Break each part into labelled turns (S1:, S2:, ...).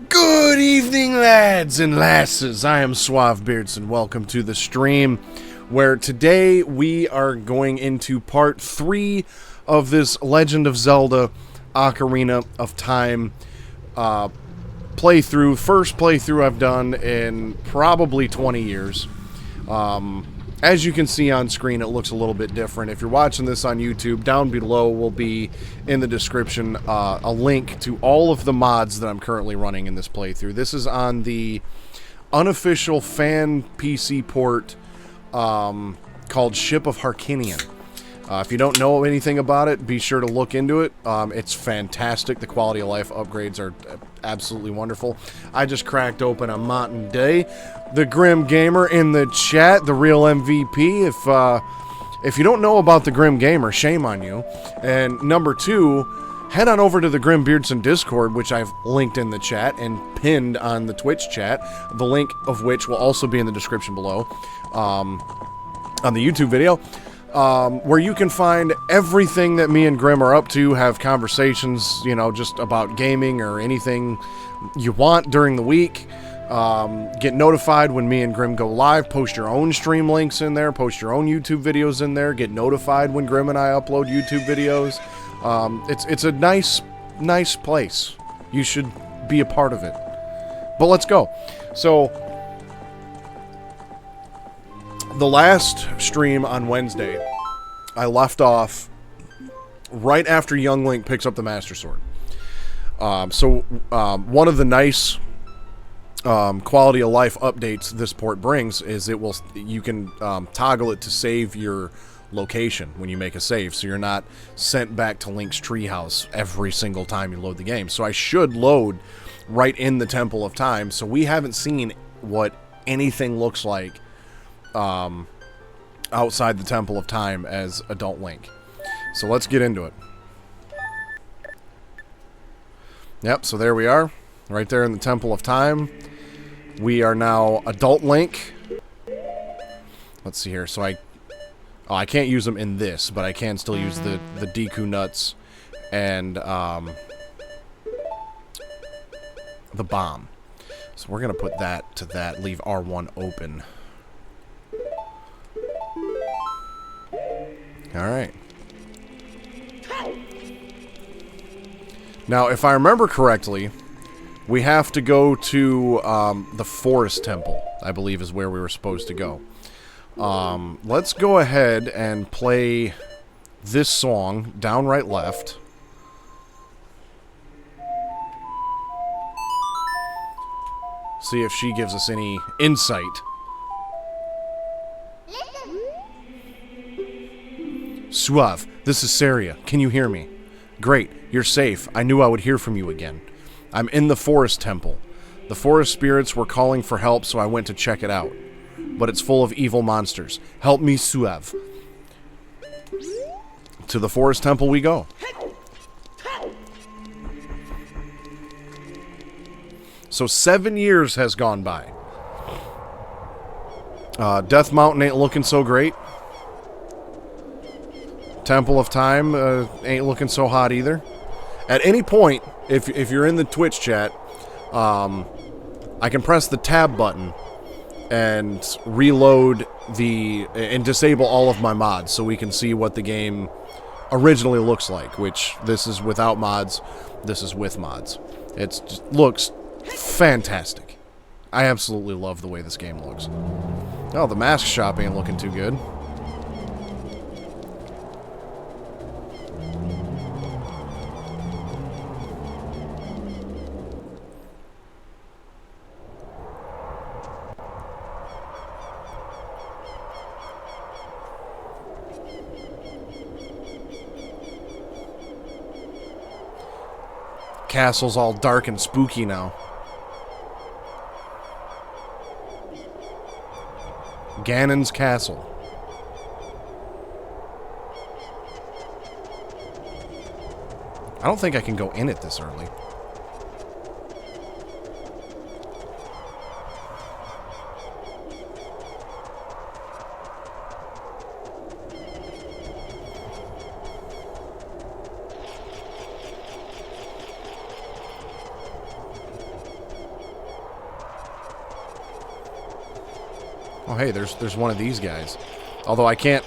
S1: Good evening, lads and lasses. I am Suave Beards, and welcome to the stream, where today we are going into part 3 of this Legend of Zelda Ocarina of Time playthrough. First playthrough I've done in probably 20 years. As you can see on screen, it looks a little bit different. If you're watching this on YouTube, down below will be in the description a link to all of the mods that I'm currently running in this playthrough. This is on the unofficial fan PC port called Ship of Harkinian. If you don't know anything about it, be sure to look into it. It's fantastic. The quality of life upgrades are absolutely wonderful. I just cracked open a Mountain Day. The Grim Gamer in the chat, the real MVP. If you don't know about the Grim Gamer, shame on you. And number 2, head on over to the Grim Beardson Discord, which I've linked in the chat and pinned on the Twitch chat, the link of which will also be in the description below on the YouTube video. Where you can find everything that me and Grim are up to, have conversations, you know, just about gaming or anything you want during the week. Get notified when me and Grim go live, post your own stream links in there, post your own YouTube videos in there, get notified when Grim and I upload YouTube videos. It's a nice place. You should be a part of it. But let's go. So, the last stream on Wednesday, I left off right after Young Link picks up the Master Sword. One of the nice quality of life updates this port brings is you can toggle it to save your location when you make a save, so you're not sent back to Link's treehouse every single time you load the game. So I should load right in the Temple of Time, so we haven't seen what anything looks like outside the Temple of Time as Adult Link. So let's get into it. Yep, so there we are, right there in the Temple of Time. We are now Adult Link. Let's see here. So I can't use them in this, but I can still use the Deku Nuts and the bomb. So we're gonna put that to that. Leave R1 open. Alright. Now, if I remember correctly, we have to go to the Forest Temple, I believe is where we were supposed to go. Let's go ahead and play this song, down, right, left. See if she gives us any insight. Suave, this is Saria. Can you hear me? Great, you're safe. I knew I would hear from you again. I'm in the Forest Temple. The forest spirits were calling for help, so I went to check it out. But it's full of evil monsters. Help me, Suave. To the Forest Temple we go. So 7 years has gone by. Death Mountain ain't looking so great. Temple of Time ain't looking so hot either. At any point, if you're in the Twitch chat, I can press the tab button and reload and disable all of my mods so we can see what the game originally looks like, which this is without mods, this is with mods. It looks fantastic. I absolutely love the way this game looks. Oh, the mask shop ain't looking too good. Castle's all dark and spooky now. Ganon's Castle. I don't think I can go in it this early. Oh, hey, there's one of these guys. Although I can't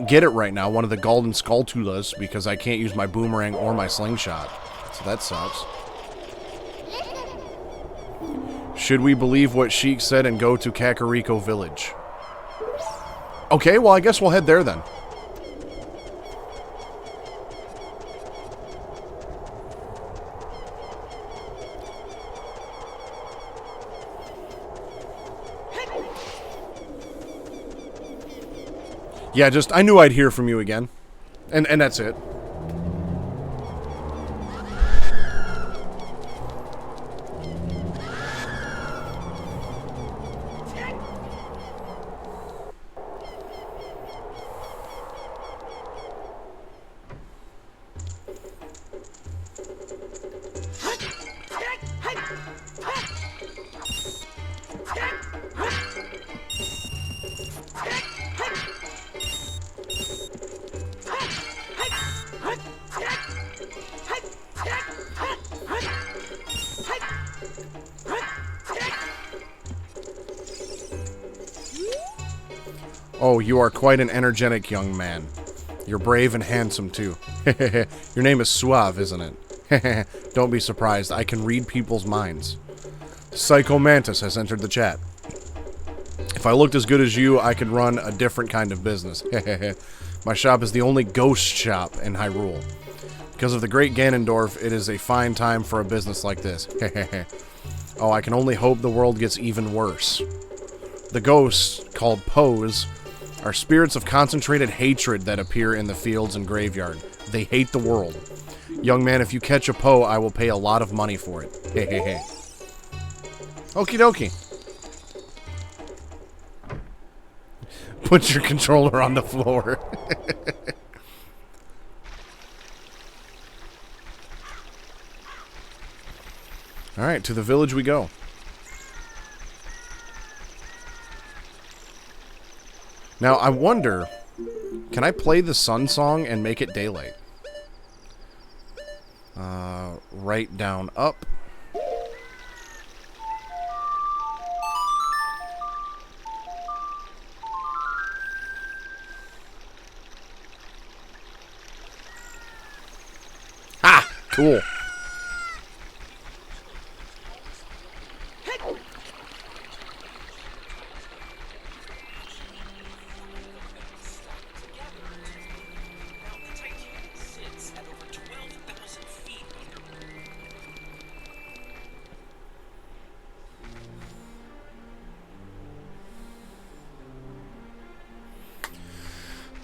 S1: get it right now, one of the golden skulltulas, because I can't use my boomerang or my slingshot. So that sucks. Should we believe what Sheik said and go to Kakariko Village? Okay, well, I guess we'll head there then. Yeah, I knew I'd hear from you again. And that's it. Oh, you are quite an energetic young man. You're brave and handsome, too. Your name is Suave, isn't it? Don't be surprised. I can read people's minds. Psycho Mantis has entered the chat. If I looked as good as you, I could run a different kind of business. My shop is the only ghost shop in Hyrule. Because of the great Ganondorf, it is a fine time for a business like this. Oh, I can only hope the world gets even worse. The ghosts, called Poes, are spirits of concentrated hatred that appear in the fields and graveyard. They hate the world. Young man, if you catch a Poe, I will pay a lot of money for it. Okie dokie. Put your controller on the floor. Alright, to the village we go. Now, I wonder, can I play the sun song and make it daylight? Right down up. Ah! Cool.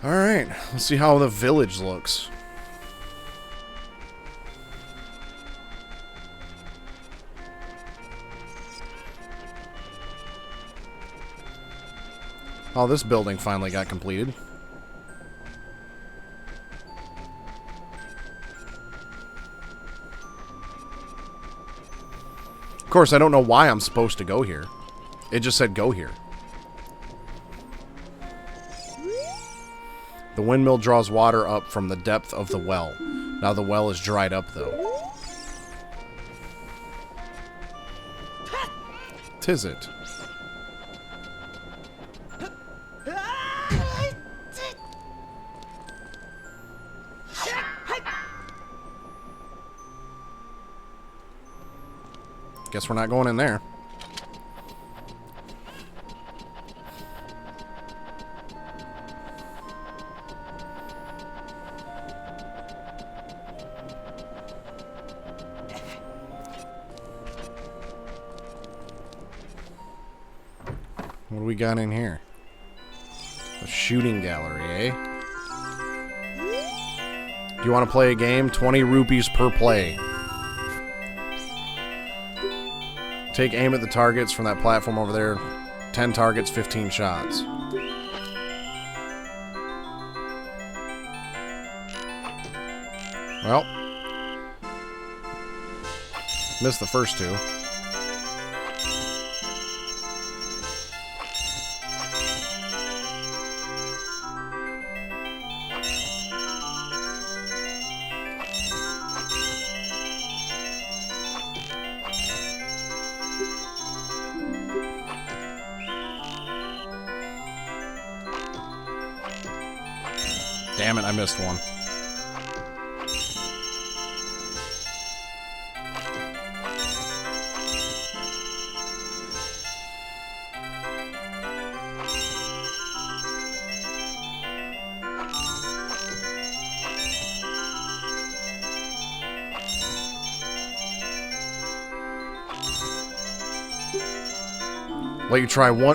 S1: Alright, let's see how the village looks. Oh, this building finally got completed. Of course, I don't know why I'm supposed to go here. It just said go here. The windmill draws water up from the depth of the well. Now the well is dried up, though. 'Tis it. Guess we're not going in there. What do we got in here? A shooting gallery, eh? Do you want to play a game? 20 rupees per play. Take aim at the targets from that platform over there. 10 targets, 15 shots. Well, missed the first two. Damn it, I missed one.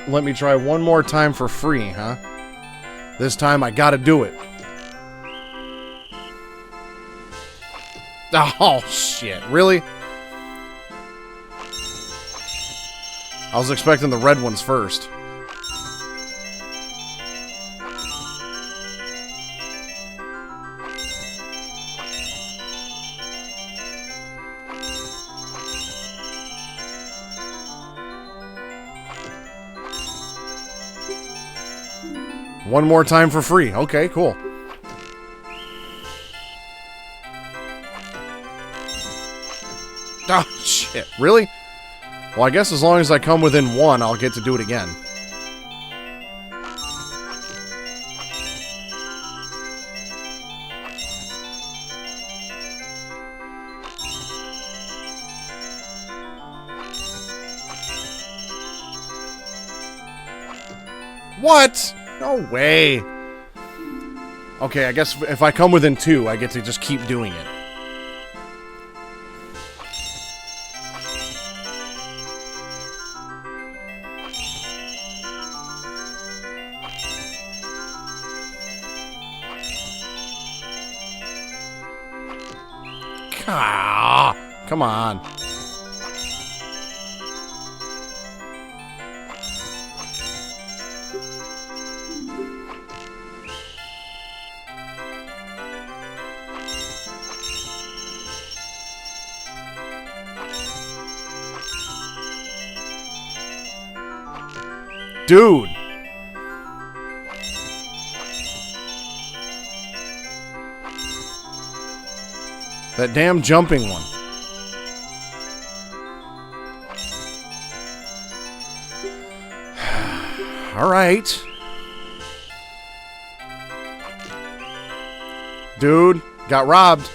S1: Let me try one more time for free, huh? This time I gotta do it. Oh, shit. Really? I was expecting the red ones first. One more time for free. Okay, cool. Oh, shit. Really? Well, I guess as long as I come within one, I'll get to do it again. What? No way. Okay, I guess if I come within two, I get to just keep doing it. Ah, come on. Dude. That damn jumping one. All right. Dude, got robbed.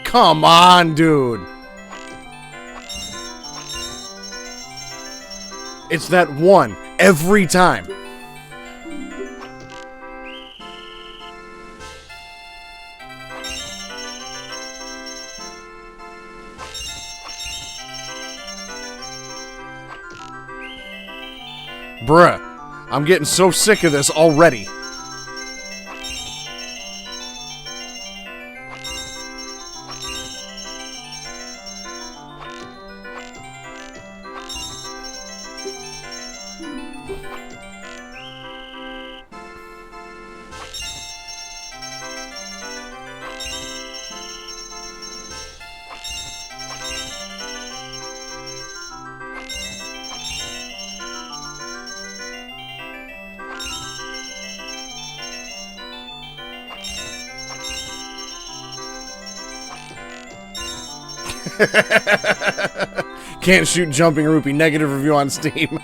S1: Come on, dude. It's that one every time. Bruh, I'm getting so sick of this already. Can't shoot jumping rupee. Negative review on Steam.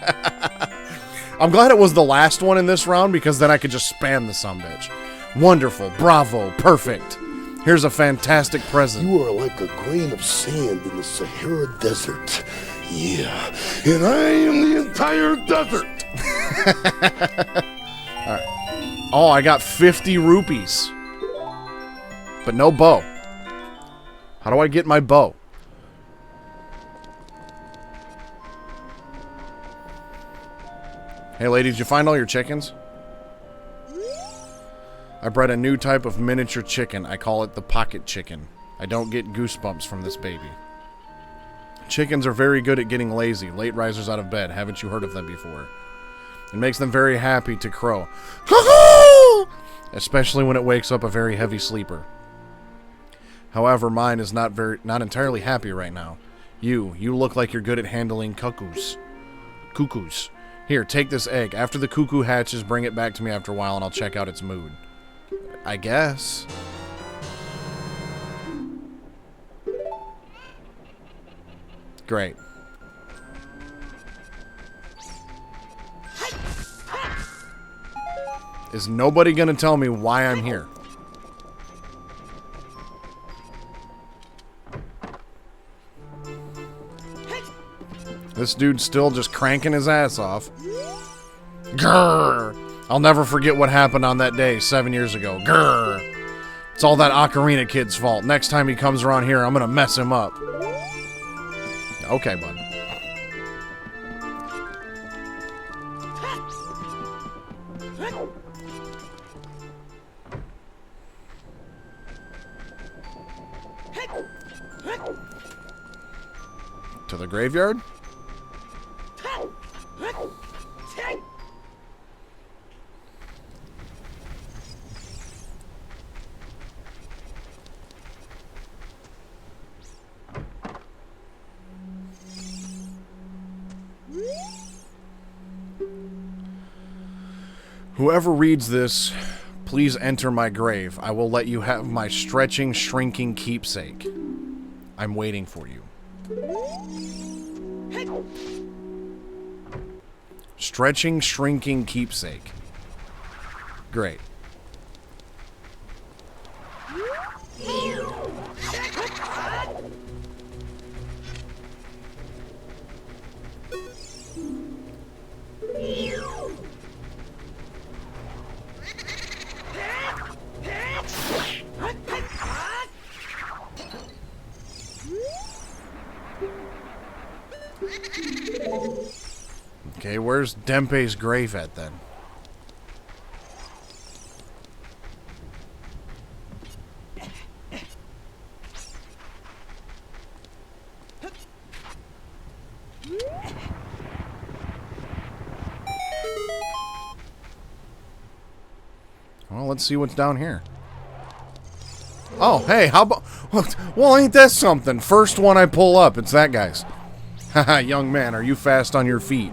S1: I'm glad it was the last one in this round because then I could just spam the sumbitch. Wonderful. Bravo. Perfect. Here's a fantastic present.
S2: You are like a grain of sand in the Sahara Desert. Yeah. And I am the entire desert.
S1: Alright. Oh, I got 50 rupees. But no bow. How do I get my bow? Hey lady, did you find all your chickens? I bred a new type of miniature chicken. I call it the pocket chicken. I don't get goosebumps from this baby. Chickens are very good at getting lazy. Late risers out of bed. Haven't you heard of them before? It makes them very happy to crow. Especially when it wakes up a very heavy sleeper. However, mine is not entirely happy right now. You look like you're good at handling cuckoos. Here, take this egg. After the cuckoo hatches, bring it back to me after a while and I'll check out its mood. I guess. Great. Is nobody gonna tell me why I'm here? This dude's still just cranking his ass off. Grrr! I'll never forget what happened on that day 7 years ago. Grrr! It's all that Ocarina kid's fault. Next time he comes around here, I'm gonna mess him up. Okay, bud. To the graveyard? Whoever reads this, please enter my grave. I will let you have my stretching, shrinking keepsake. I'm waiting for you. Stretching, shrinking keepsake. Great. Okay, where's Dempe's grave at then? Well, let's see what's down here. Oh, hey, how about... Well, ain't that something? First one I pull up, it's that guy's. Haha, young man, are you fast on your feet?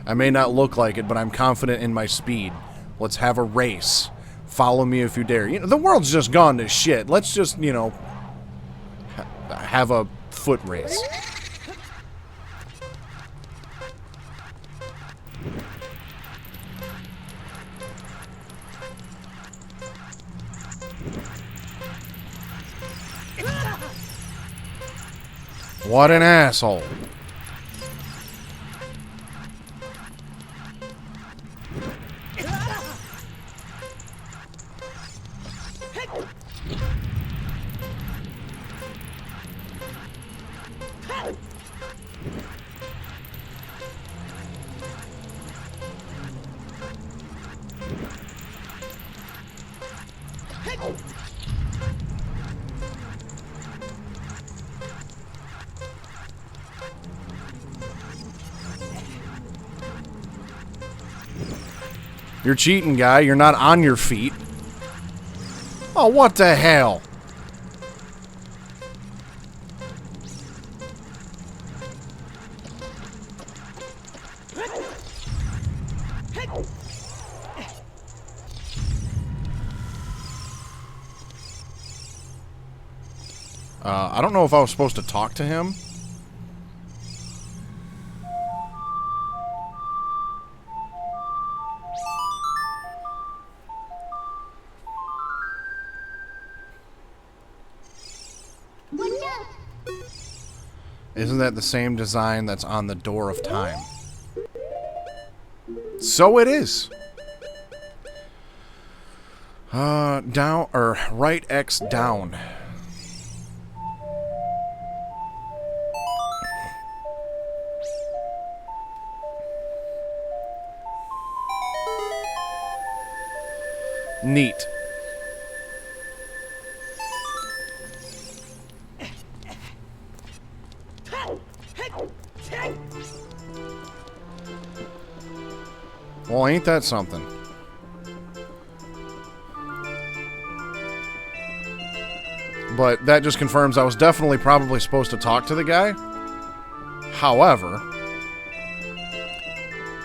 S1: I may not look like it, but I'm confident in my speed. Let's have a race. Follow me if you dare. You know, the world's just gone to shit. Let's just, you know, have a foot race. What an asshole. You're cheating, guy. You're not on your feet. Oh, what the hell? I don't know if I was supposed to talk to him. Isn't that the same design that's on the Door of Time? So it is. Down, or right X down. Neat. ain't that something? But that just confirms I was definitely probably supposed to talk to the guy. However,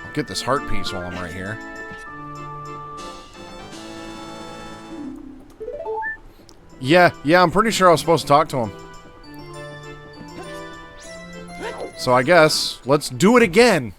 S1: I'll get this heart piece while I'm right here. Yeah, I'm pretty sure I was supposed to talk to him. So I guess, let's do it again.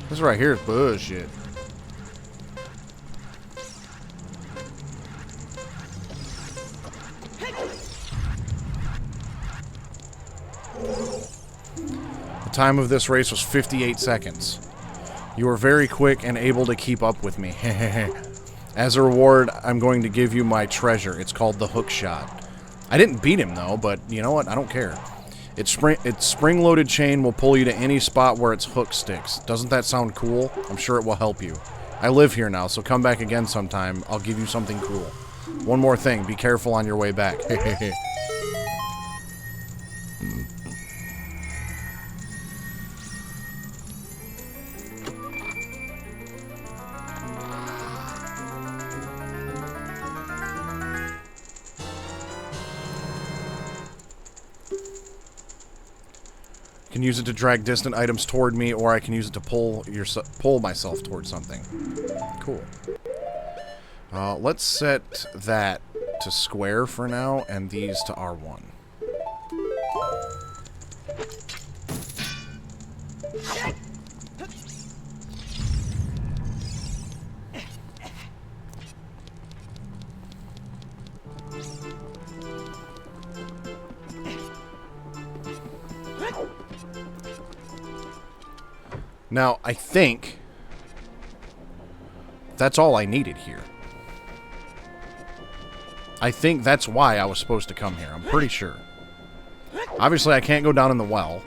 S1: This right here is bullshit. The time of this race was 58 seconds. You were very quick and able to keep up with me. As a reward, I'm going to give you my treasure. It's called the hook shot. I didn't beat him though, but you know what? I don't care. Its spring-loaded chain will pull you to any spot where its hook sticks. Doesn't that sound cool? I'm sure it will help you. I live here now, so come back again sometime. I'll give you something cool. One more thing. Be careful on your way back. I can use it to drag distant items toward me, or I can use it to pull myself towards something. Cool. Let's set that to square for now, and these to R1. Now, I think that's all I needed here. I think that's why I was supposed to come here. I'm pretty sure. Obviously, I can't go down in the well.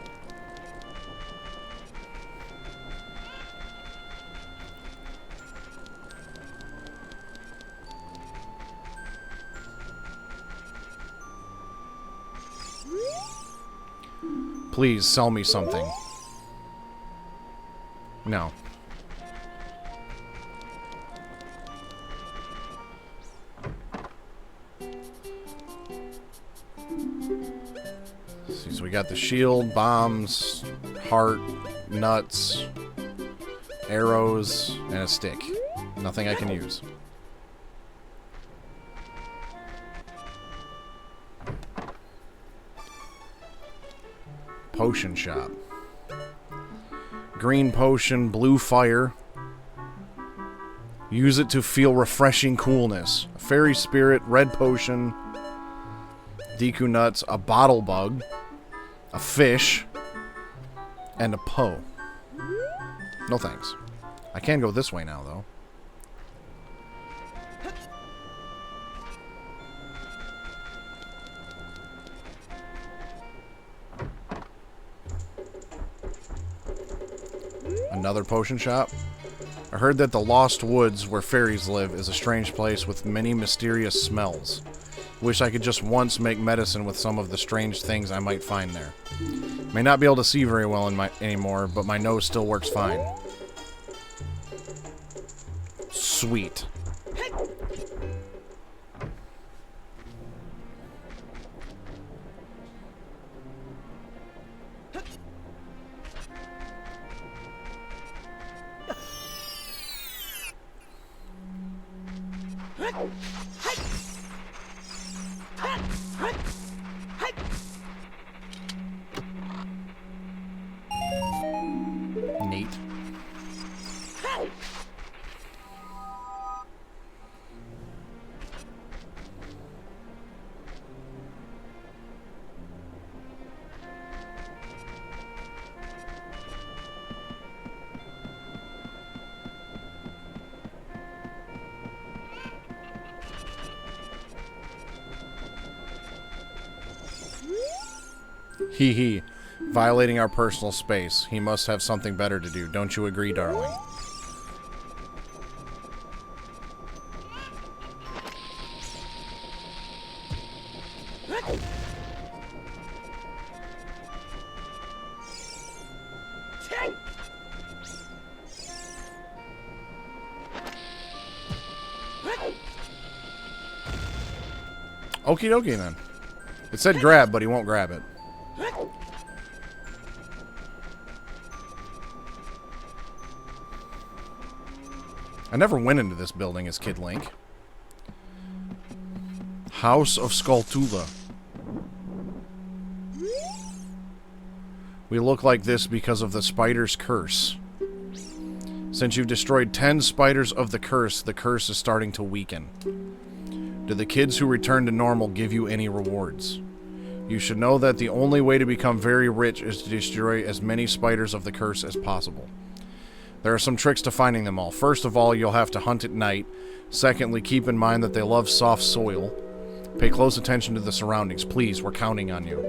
S1: Please, sell me something. No. See, so we got the shield, bombs, heart, nuts, arrows, and a stick. Nothing I can use. Potion shop. Green potion, blue fire. Use it to feel refreshing coolness. A fairy spirit, red potion, Deku nuts, a bottle bug, a fish, and a Poe. No thanks. I can go this way now, though. Another potion shop. I heard that the Lost Woods, where fairies live, is a strange place with many mysterious smells. Wish I could just once make medicine with some of the strange things I might find there. May not be able to see very well anymore, but my nose still works fine. Sweet. Neat. Hee hee. Violating our personal space. He must have something better to do. Don't you agree, darling? Okie dokie then. It said grab, but he won't grab it. I never went into this building as Kid Link. House of Skulltula. We look like this because of the spider's curse. Since you've destroyed 10 spiders of the curse is starting to weaken. Do the kids who return to normal give you any rewards? You should know that the only way to become very rich is to destroy as many spiders of the curse as possible. There are some tricks to finding them all. First of all, you'll have to hunt at night. Secondly, keep in mind that they love soft soil. Pay close attention to the surroundings. Please, we're counting on you.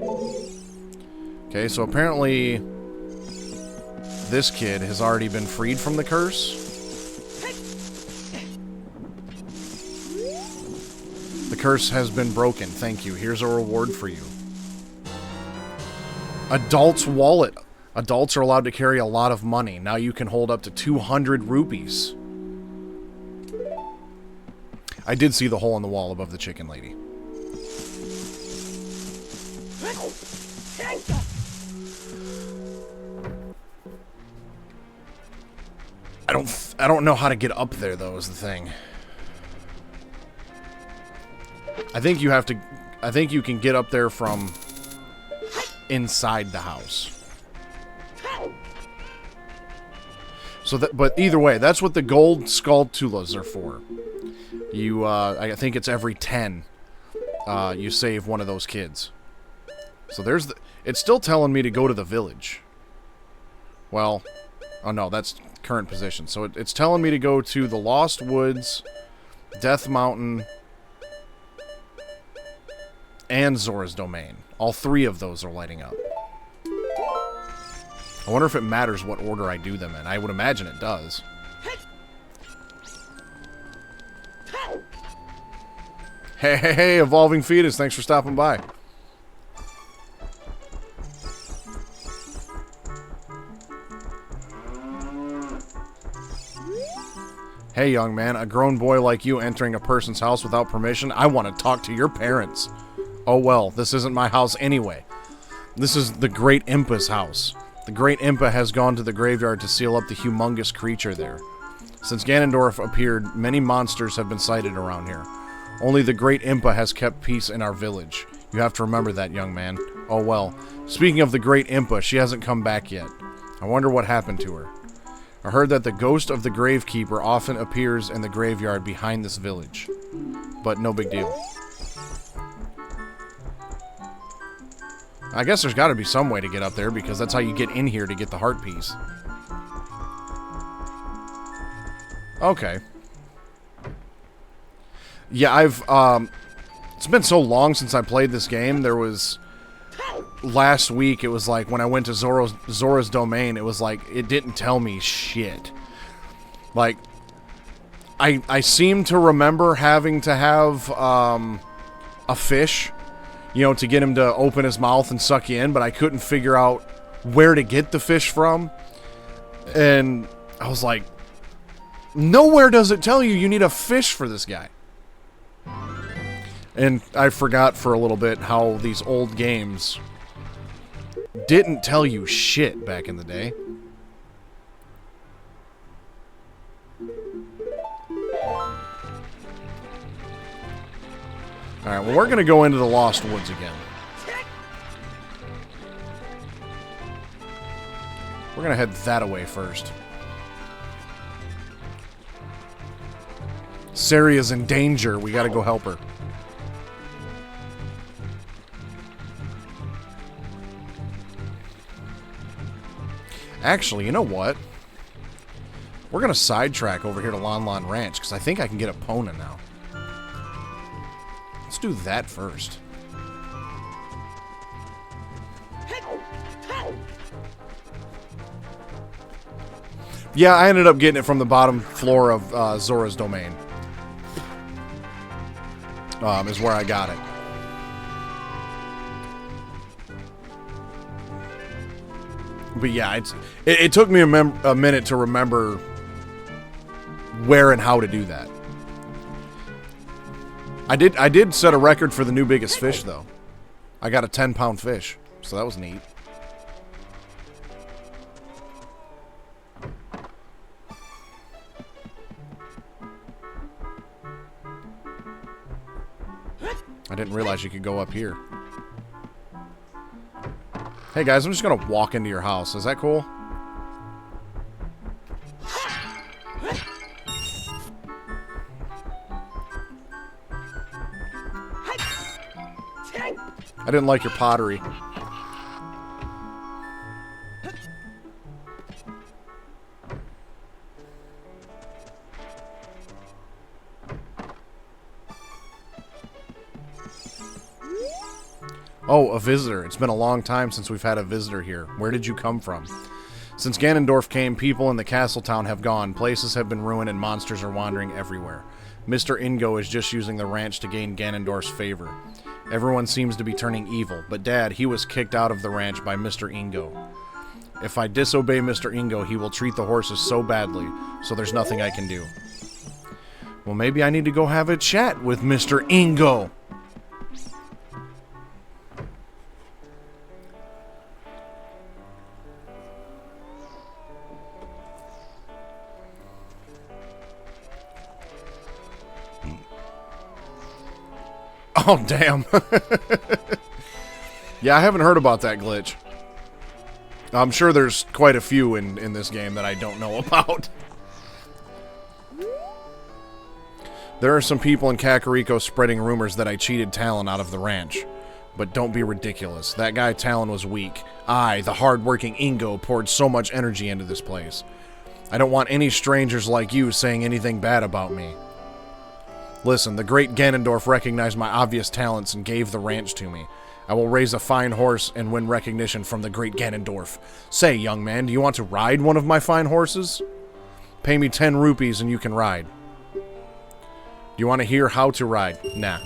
S1: Okay, so apparently this kid has already been freed from the curse. The curse has been broken. Thank you. Here's a reward for you. Adult's wallet. Adults are allowed to carry a lot of money. Now you can hold up to 200 rupees. I did see the hole in the wall above the chicken lady. I don't know how to get up there, though, is the thing. I think you can get up there from inside the house. So that, but either way, that's what the gold Skulltulas are for. You, I think it's every 10, you save one of those kids. So there's the, it's still telling me to go to the village. Well, oh no, that's current position. So it's telling me to go to the Lost Woods, Death Mountain, and Zora's Domain. All three of those are lighting up. I wonder if it matters what order I do them in. I would imagine it does. Hey, hey, hey, Evolving Fetus, thanks for stopping by. Hey, young man, a grown boy like you entering a person's house without permission? I want to talk to your parents. Oh well, this isn't my house anyway. This is the Great Impa's house. The Great Impa has gone to the graveyard to seal up the humongous creature there. Since Ganondorf appeared, many monsters have been sighted around here. Only the Great Impa has kept peace in our village. You have to remember that, young man. Oh well. Speaking of the Great Impa, she hasn't come back yet. I wonder what happened to her. I heard that the ghost of the Gravekeeper often appears in the graveyard behind this village. But no big deal. I guess there's got to be some way to get up there, because that's how you get in here to get the heart piece. Okay. Yeah, it's been so long since I played this game. There was... Last week, it was like, when I went to Zora's Domain, it was like, it didn't tell me shit. Like, I seem to remember having to have, a fish, you know, to get him to open his mouth and suck you in, but I couldn't figure out where to get the fish from. And I was like, nowhere does it tell you need a fish for this guy. And I forgot for a little bit how these old games didn't tell you shit back in the day. Alright, well, we're going to go into the Lost Woods again. We're going to head that away first. Saria's in danger. We got to go help her. Actually, you know what? We're going to sidetrack over here to Lon Lon Ranch, because I think I can get Epona now. Let's do that first. Yeah, I ended up getting it from the bottom floor of Zora's Domain. Is where I got it. But yeah, it took me a minute to remember where and how to do that. I did set a record for the new biggest fish, though. I got a 10-pound fish, so that was neat. I didn't realize you could go up here. Hey guys, I'm just gonna walk into your house. Is that cool? I didn't like your pottery. Oh, a visitor. It's been a long time since we've had a visitor here. Where did you come from? Since Ganondorf came, people in the castle town have gone. Places have been ruined and monsters are wandering everywhere. Mr. Ingo is just using the ranch to gain Ganondorf's favor. Everyone seems to be turning evil, but Dad, he was kicked out of the ranch by Mr. Ingo. If I disobey Mr. Ingo, he will treat the horses so badly, so there's nothing I can do. Well, maybe I need to go have a chat with Mr. Ingo. Oh, damn. Yeah, I haven't heard about that glitch. I'm sure there's quite a few in this game that I don't know about. There are some people in Kakariko spreading rumors that I cheated Talon out of the ranch. But don't be ridiculous. That guy Talon was weak. I, the hard-working Ingo, poured so much energy into this place. I don't want any strangers like you saying anything bad about me. Listen, the great Ganondorf recognized my obvious talents and gave the ranch to me. I will raise a fine horse and win recognition from the great Ganondorf. Say, young man, do you want to ride one of my fine horses? Pay me 10 rupees and you can ride. Do you want to hear how to ride? Nah.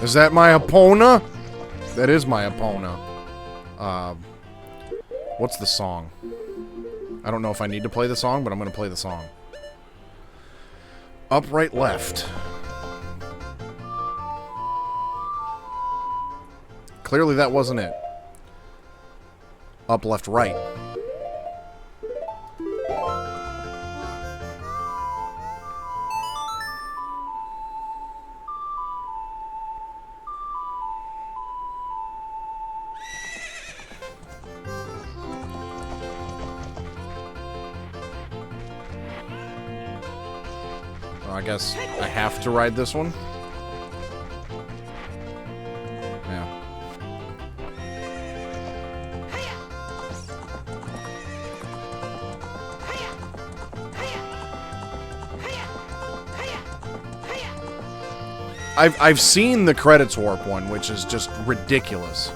S1: Is that my Epona? That is my Epona. What's the song? I don't know if I need to play the song, but I'm going to play the song. Up, right, left. Clearly that wasn't it. Up, left, right. I guess I have to ride this one. Yeah. I've seen the credits warp one, which is just ridiculous.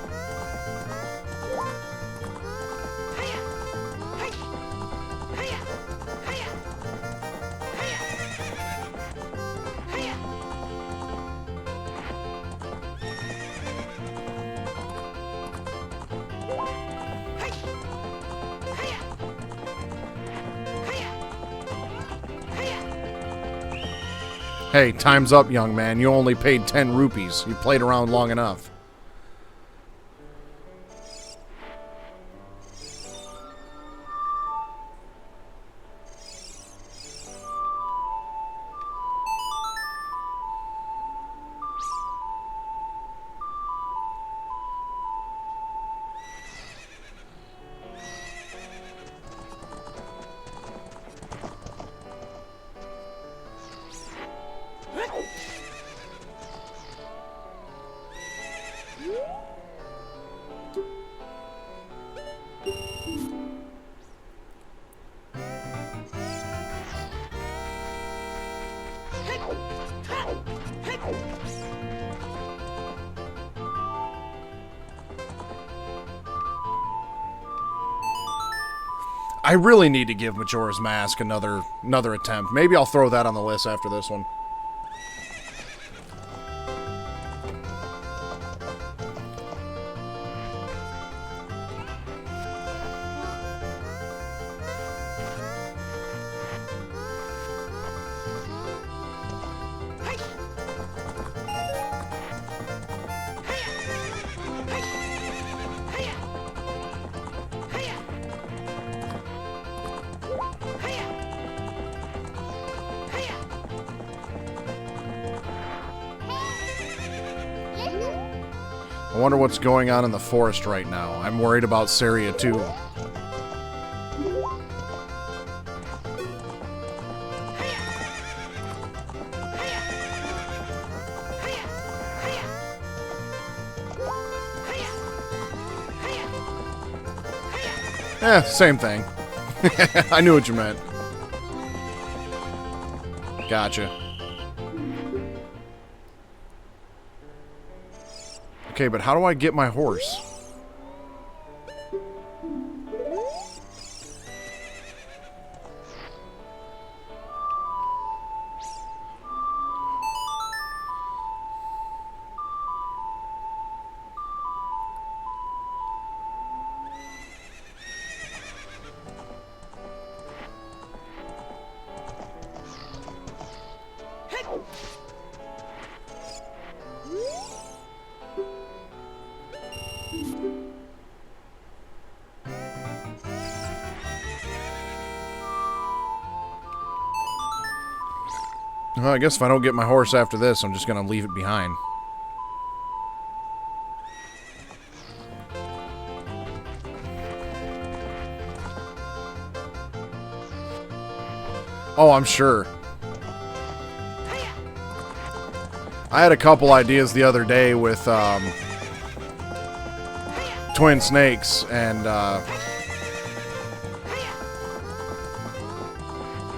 S1: Hey, time's up, young man. You only paid 10 rupees. You played around long enough. I really need to give Majora's Mask another attempt. Maybe I'll throw that on the list after this one. I wonder what's going on in the forest right now. I'm worried about Saria too. Same thing. I knew what you meant. Gotcha. Okay, but how do I get my horse? Well, I guess if I don't get my horse after this, I'm just going to leave it behind. Oh, I'm sure. I had a couple ideas the other day with twin snakes, and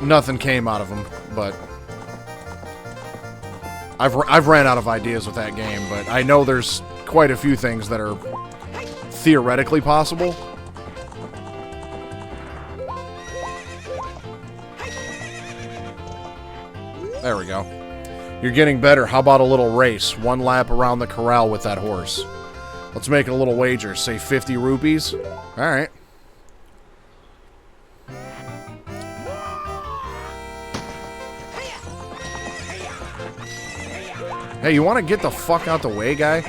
S1: nothing came out of them, but I've ran out of ideas with that game, but I know there's quite a few things that are theoretically possible. There we go. You're getting better. How about a little race? One lap around the corral with that horse. Let's make a little wager. Say 50 rupees. Alright. Hey, you want to get the fuck out the way, guy?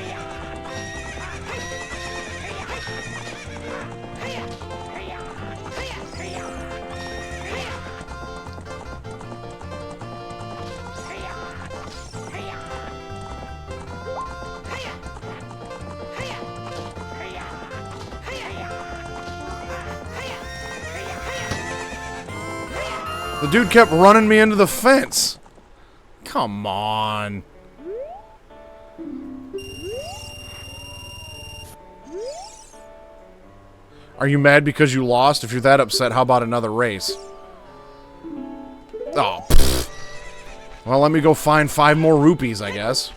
S1: The dude kept running me into the fence. Come on. Are you mad because you lost? If you're that upset, how about another race? Oh, pfft. Well, let me go find 5 more rupees, I guess.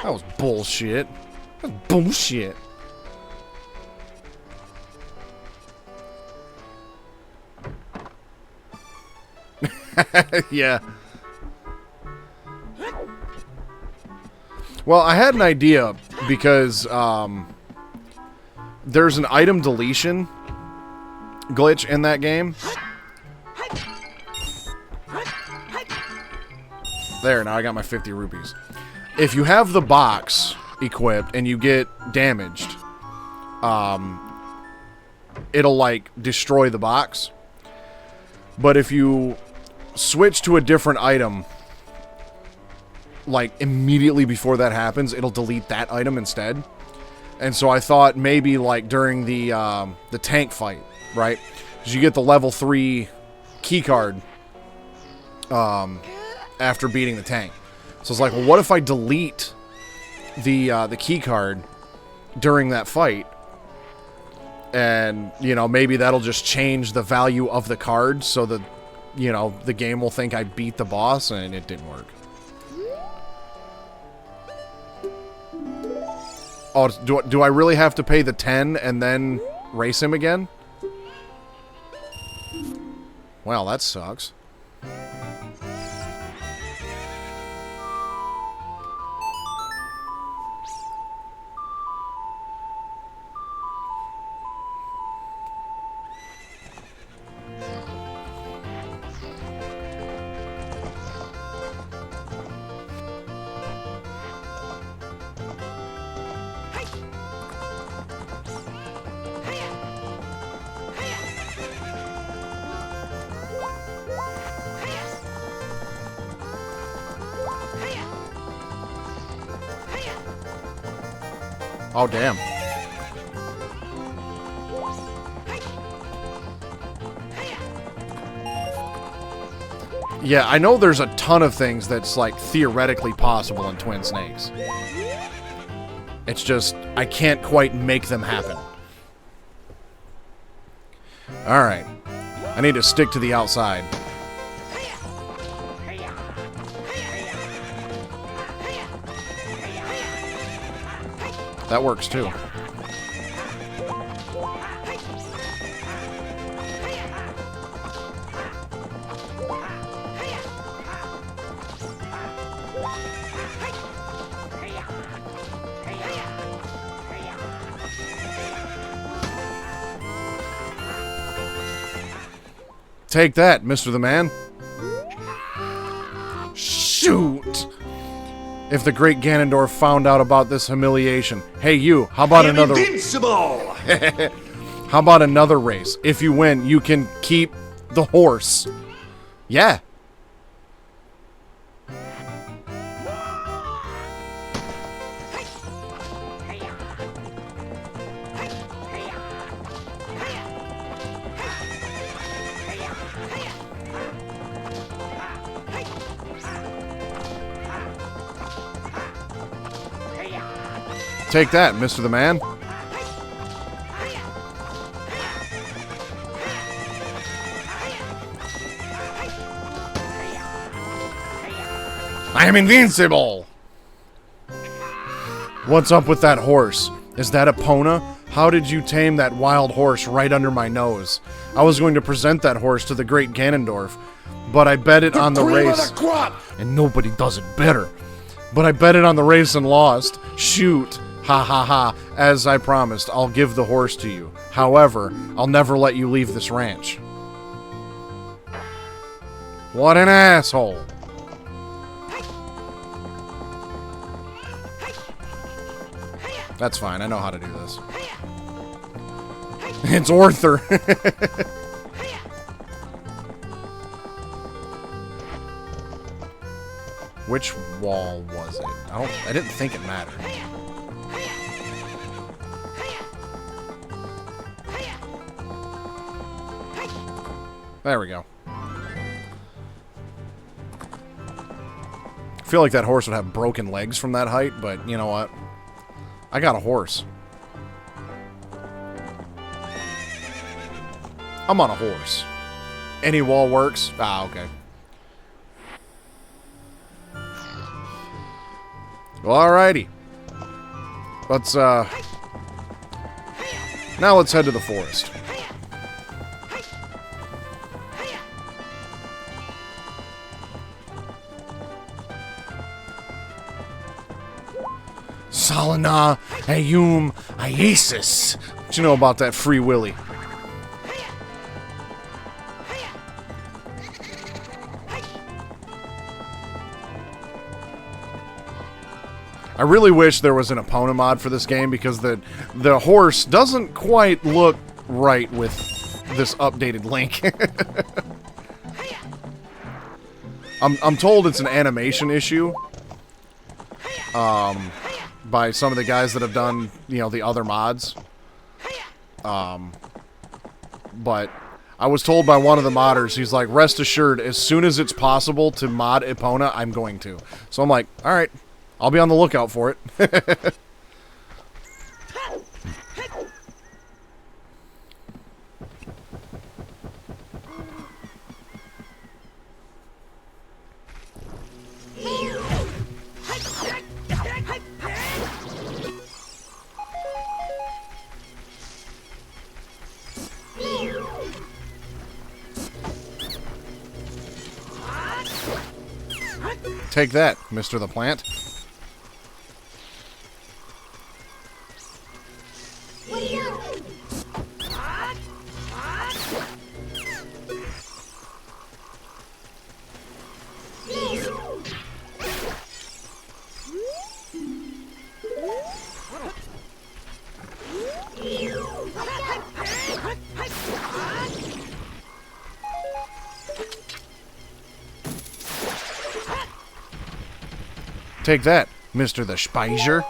S1: That was bullshit. That was bullshit. Yeah. Well, I had an idea because there's an item deletion glitch in that game. There, now I got my 50 rupees. If you have the box equipped and you get damaged, it'll, like, destroy the box. But if you switch to a different item, like, immediately before that happens, it'll delete that item instead. And so I thought maybe, like, during the tank fight, right? Because you get the level 3 key card after beating the tank. So it's like, well, what if I delete the key card during that fight? And, you know, maybe that'll just change the value of the card so that, you know, the game will think I beat the boss, and it didn't work. Oh, do I really have to pay the 10 and then race him again? Well, that sucks. Oh, damn. Yeah, I know there's a ton of things that's, like, theoretically possible in Twin Snakes. It's just, I can't quite make them happen. Alright. I need to stick to the outside. That works too. Take that, Mr. the Man. Shoot! If the great Ganondorf found out about this humiliation. Hey, you, how about another...
S2: Invincible!
S1: How about another race? If you win, you can keep the horse. Yeah. Take that, Mr. the Man. I am invincible! What's up with that horse? Is that Epona? How did you tame that wild horse right under my nose? I was going to present that horse to the great Ganondorf, but I bet it on the race. And nobody does it better. But I bet it on the race and lost. Shoot. Ha ha ha. As I promised, I'll give the horse to you. However, I'll never let you leave this ranch. What an asshole. That's fine, I know how to do this. It's Arthur. Which wall was it? I didn't think it mattered. There we go. I feel like that horse would have broken legs from that height, but you know what? I got a horse. I'm on a horse. Any wall works? Ah, okay. Well, alrighty. Let's, now let's head to the forest. Salina, Ayum, Iasis. What you know about that Free Willy? I really wish there was an Epona mod for this game because the horse doesn't quite look right with this updated Link. I'm told it's an animation issue by some of the guys that have done, you know, the other mods. But I was told by one of the modders, he's like, rest assured, as soon as it's possible to mod Epona, I'm going to. So I'm like, alright, I'll be on the lookout for it. Take that, Mr. the Plant. Take that, Mr. the Speiser.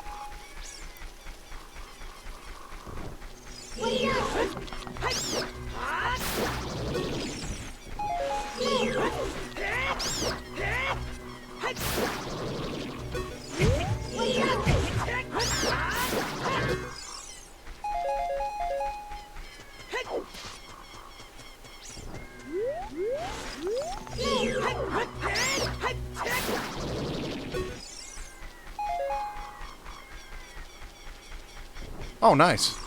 S1: Oh, nice.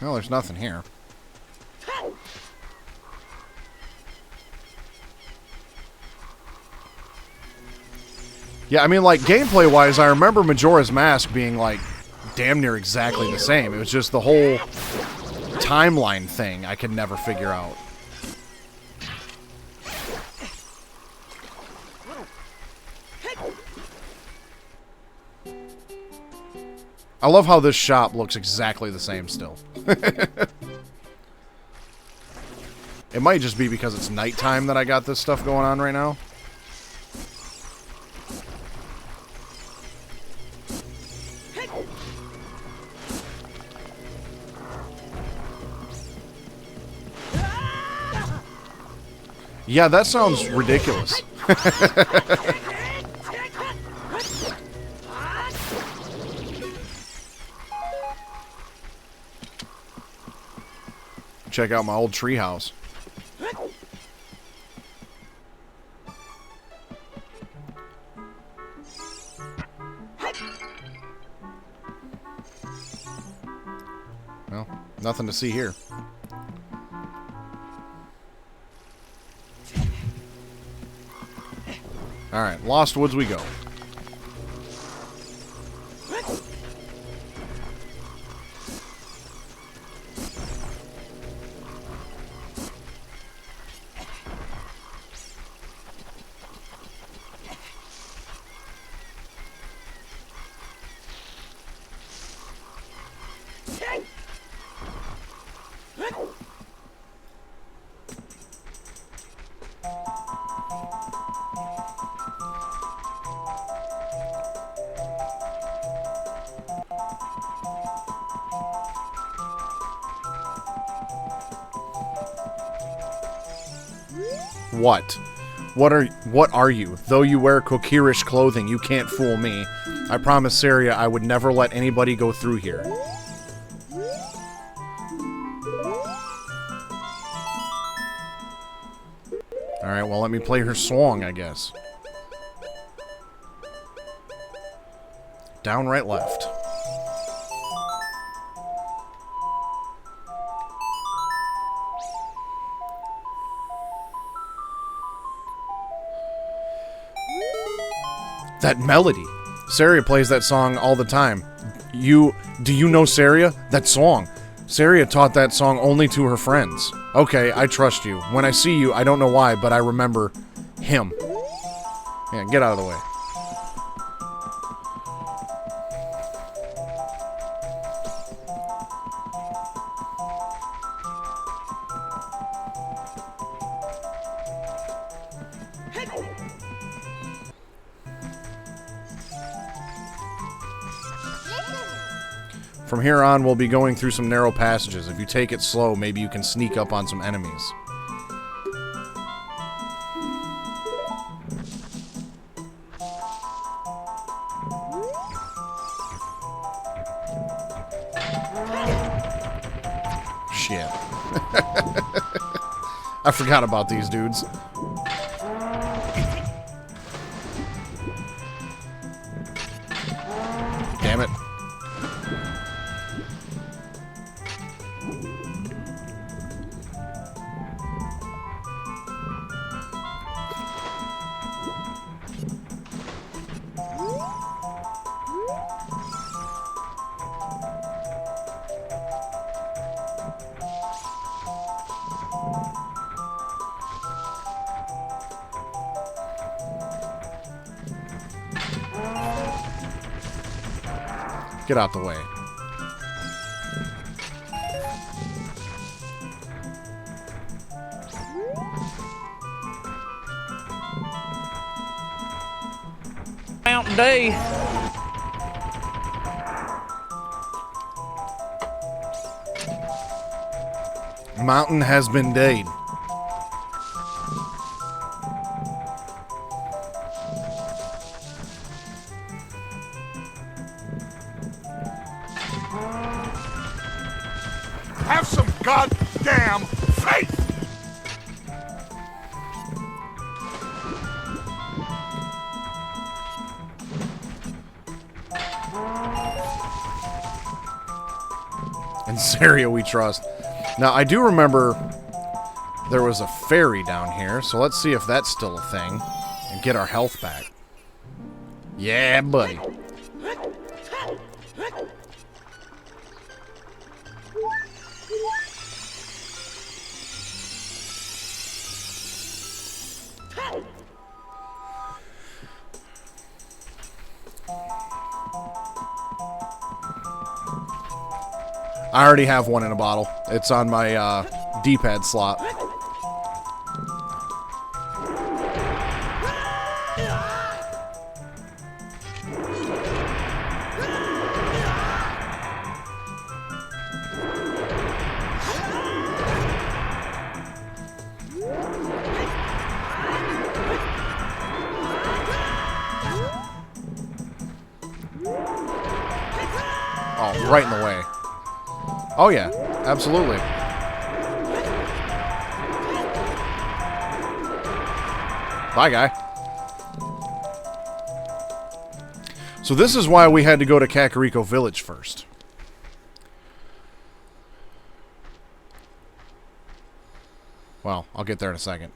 S1: Well, there's nothing here. Yeah, I mean, like, gameplay-wise, I remember Majora's Mask being, like, damn near exactly the same. It was just the whole timeline thing I could never figure out. I love how this shop looks exactly the same still. It might just be because it's nighttime that I got this stuff going on right now. Yeah, that sounds ridiculous. Check out my old treehouse. Well, nothing to see here. Alright, Lost Woods we go. What? What are you? Though you wear Kokirish clothing, you can't fool me. I promised Saria I would never let anybody go through here. Alright, well, let me play her song, I guess. Down, right, left. That melody. Saria plays that song all the time. Do you know Saria? That song. Saria taught that song only to her friends. Okay, I trust you. When I see you, I don't know why, but I remember him. Yeah, get out of the way. From here on, we'll be going through some narrow passages. If you take it slow, maybe you can sneak up on some enemies. Shit. I forgot about these dudes. Damn it. Get out the way.
S3: Mountain Day.
S1: Mountain has been dayed.
S2: Have some goddamn faith!
S1: In Saria we trust. Now, I do remember there was a ferry down here, so let's see if that's still a thing. And get our health back. Yeah, buddy. I already have one in a bottle. It's on my D-pad slot. Oh, right in the way. Oh yeah, absolutely. Bye, guy. So this is why we had to go to Kakariko Village first. Well, I'll get there in a second.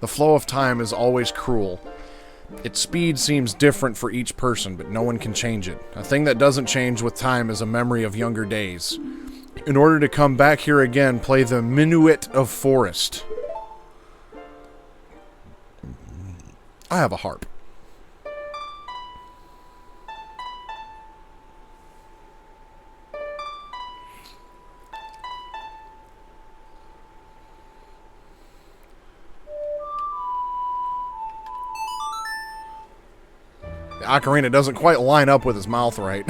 S1: The flow of time is always cruel. Its speed seems different for each person, but no one can change it. A thing that doesn't change with time is a memory of younger days. In order to come back here again, play the Minuet of Forest. I have a harp. The ocarina doesn't quite line up with his mouth right.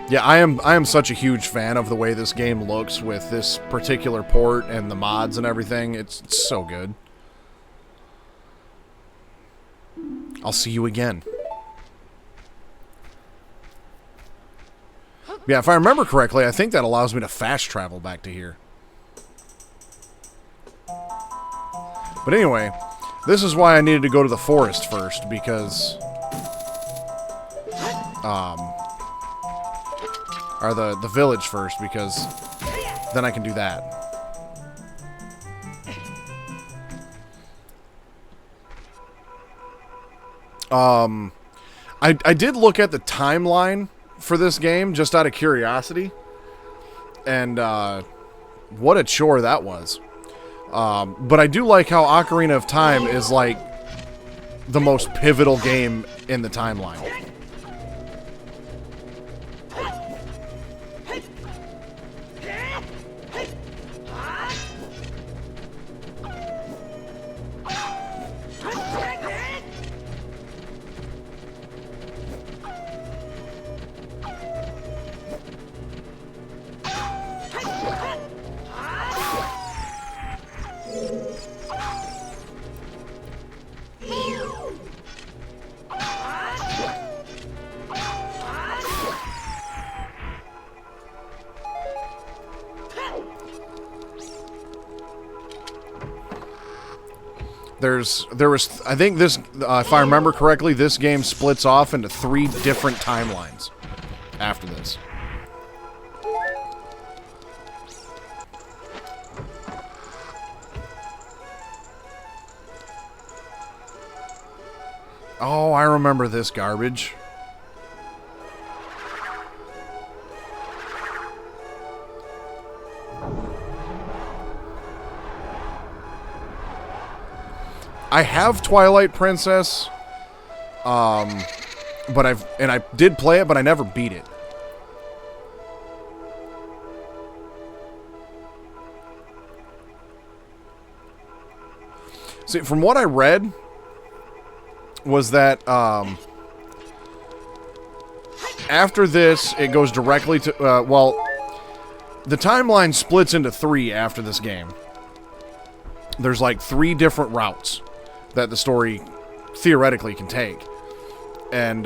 S1: Yeah, I am such a huge fan of the way this game looks with this particular port and the mods and everything. It's so good. I'll see you again. Yeah, if I remember correctly, I think that allows me to fast travel back to here. But anyway, This is why I needed to go to the forest first, because... or the village first, because then I can do that. I did look at the timeline for this game, just out of curiosity. And, what a chore that was. But I do like how Ocarina of Time is, like, the most pivotal game in the timeline. I think this, if I remember correctly, this game splits off into 3 different timelines after this. Oh, I remember this garbage. I have Twilight Princess, but I did play it, but I never beat it. See, from what I read, was that after this, it goes directly to, well, the timeline splits into 3 after this game. There's like 3 different routes that the story theoretically can take. And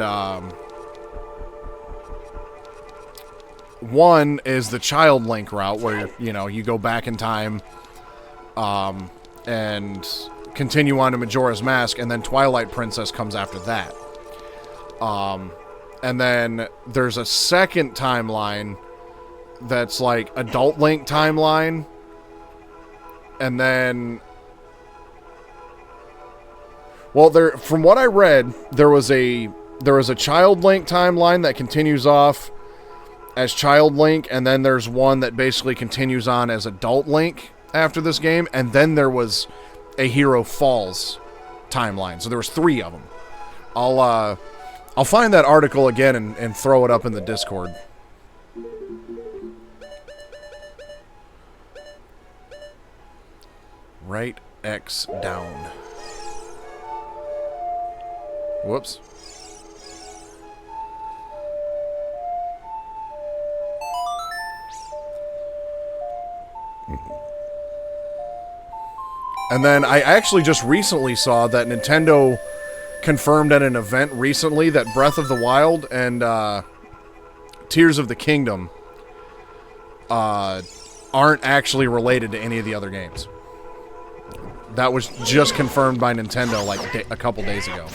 S1: one is the Child Link route, where, you know, you go back in time and continue on to Majora's Mask, and then Twilight Princess comes after that. And then there's a second timeline that's like Adult Link timeline, and then... Well, from what I read, there was a Child Link timeline that continues off as Child Link, and then there's one that basically continues on as Adult Link after this game, and then there was a Hero Falls timeline. So there was 3 of them. I'll find that article again and throw it up in the Discord. Right X down. Whoops. And then I actually just recently saw that Nintendo confirmed at an event recently that Breath of the Wild and Tears of the Kingdom aren't actually related to any of the other games. That was just confirmed by Nintendo like a couple days ago.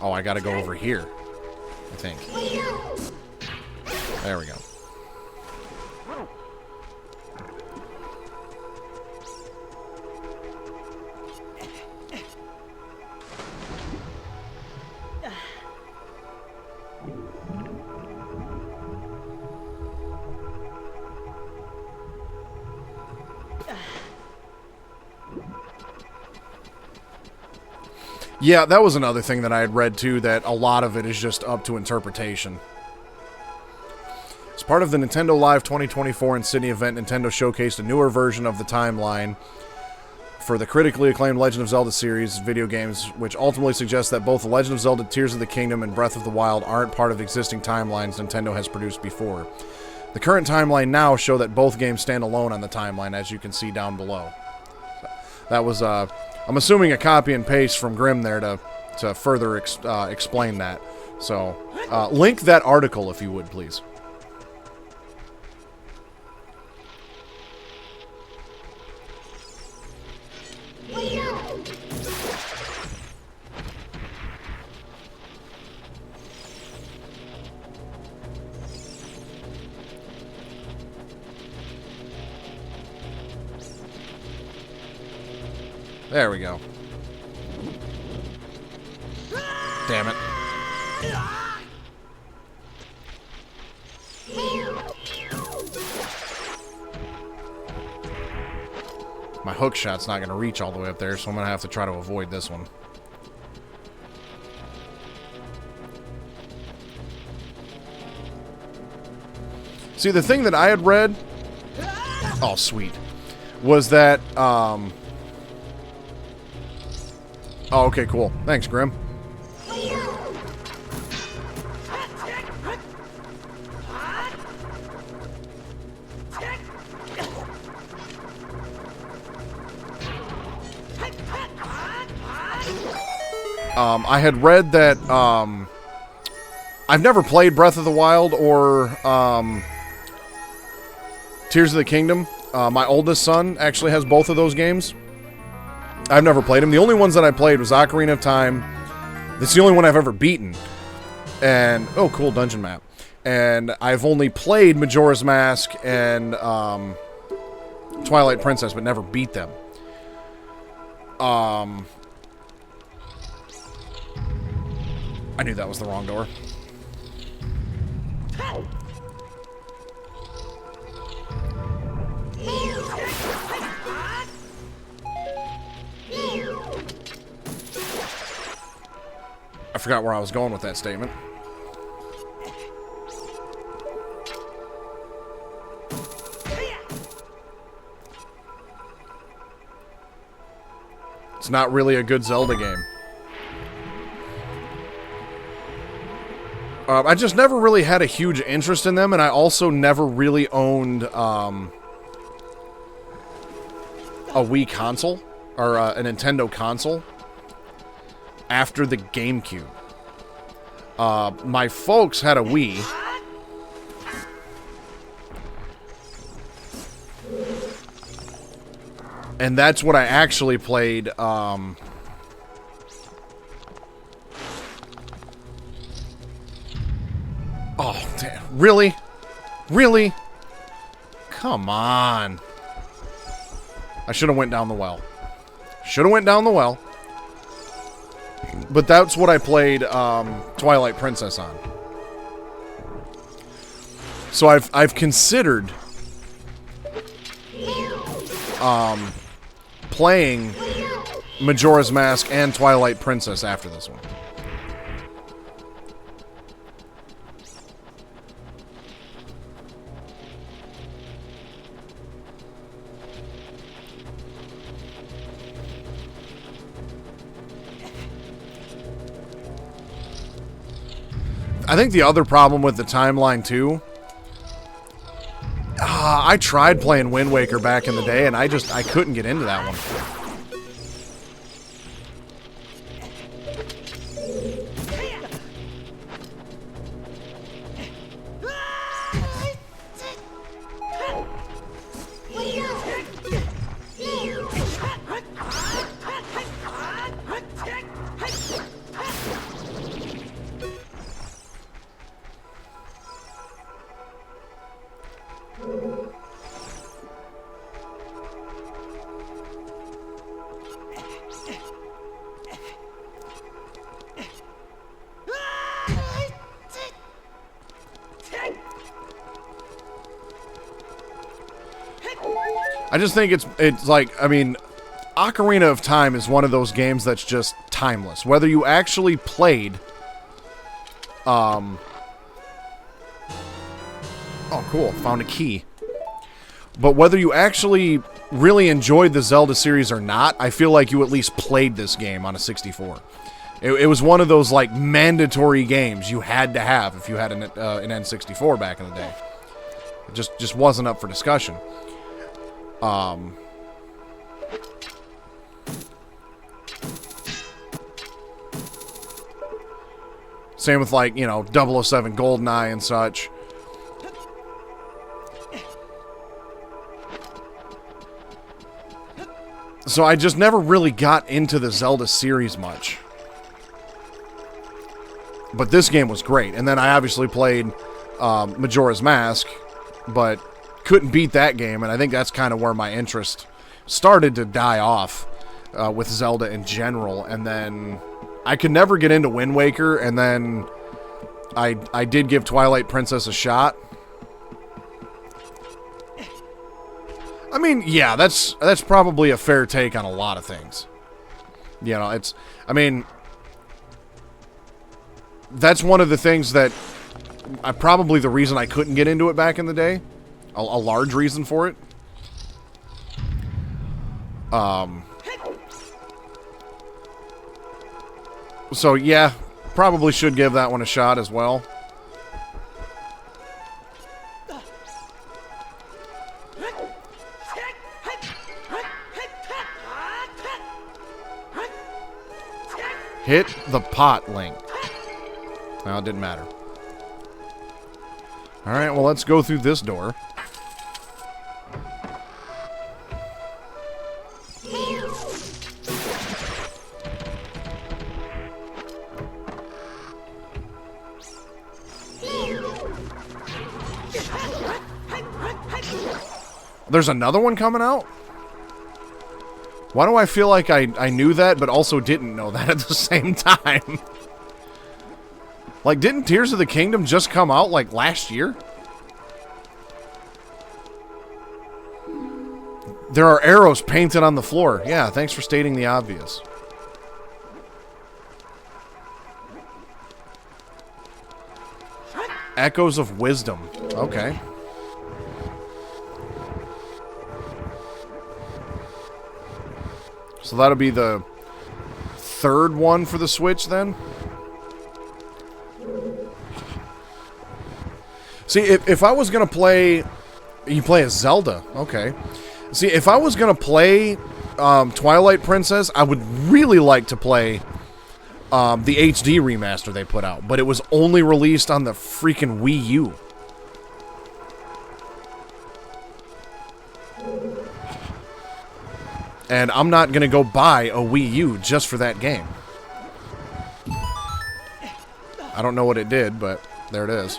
S1: Oh, I gotta go over here, I think. There we go. Yeah, that was another thing that I had read, too, that a lot of it is just up to interpretation. As part of the Nintendo Live 2024 in Sydney event, Nintendo showcased a newer version of the timeline for the critically acclaimed Legend of Zelda series video games, which ultimately suggests that both The Legend of Zelda Tears of the Kingdom and Breath of the Wild aren't part of existing timelines Nintendo has produced before. The current timeline now show that both games stand alone on the timeline, as you can see down below. That was, I'm assuming, a copy and paste from Grimm there to further explain that. So, link that article if you would, please. There we go. Damn it. My hook shot's not going to reach all the way up there, so I'm going to have to try to avoid this one. See, the thing that I had read... Oh, sweet. Was that, Oh, okay, cool. Thanks, Grimm. I had read that, I've never played Breath of the Wild or, Tears of the Kingdom. My oldest son actually has both of those games. I've never played them. The only ones that I played was Ocarina of Time. It's the only one I've ever beaten. And, oh, cool dungeon map. And I've only played Majora's Mask and Twilight Princess, but never beat them. I knew that was the wrong door. I forgot where I was going with that statement. It's not really a good Zelda game. I just never really had a huge interest in them, and I also never really owned a Wii console, or a Nintendo console, after the GameCube. My folks had a Wii. And that's what I actually played, Oh, damn. Really? Really? Come on. I should have went down the well. Should have went down the well. But that's what I played Twilight Princess on. So I've considered playing Majora's Mask and Twilight Princess after this one. I think the other problem with the timeline, too... I tried playing Wind Waker back in the day, and I couldn't get into that one. I just think it's like, I mean, Ocarina of Time is one of those games that's just timeless. Whether you actually played, oh, cool, found a key. But whether you actually really enjoyed the Zelda series or not, I feel like you at least played this game on a 64. It was one of those, like, mandatory games you had to have if you had an N64 back in the day. It just wasn't up for discussion. Same with, like, you know, 007 GoldenEye and such. So I just never really got into the Zelda series much. But this game was great. And then I obviously played Majora's Mask, but couldn't beat that game. And I think that's kind of where my interest started to die off with Zelda in general. And then I could never get into Wind Waker. And then I did give Twilight Princess a shot. I mean, yeah, that's probably a fair take on a lot of things. You know, it's... I mean... That's one of the things that... probably the reason I couldn't get into it back in the day. A large reason for it. So, yeah. Probably should give that one a shot as well. Hit the pot, Link. No, it didn't matter. Alright, well, let's go through this door. There's another one coming out? Why do I feel like I knew that, but also didn't know that at the same time? Like, didn't Tears of the Kingdom just come out, like, last year? There are arrows painted on the floor. Yeah, thanks for stating the obvious. Echoes of Wisdom. Okay. So that'll be the third one for the Switch, then? See, if I was going to play... You play as Zelda. Okay. See, if I was going to play Twilight Princess, I would really like to play the HD remaster they put out. But it was only released on the freaking Wii U. And I'm not going to go buy a Wii U just for that game. I don't know what it did, but there it is.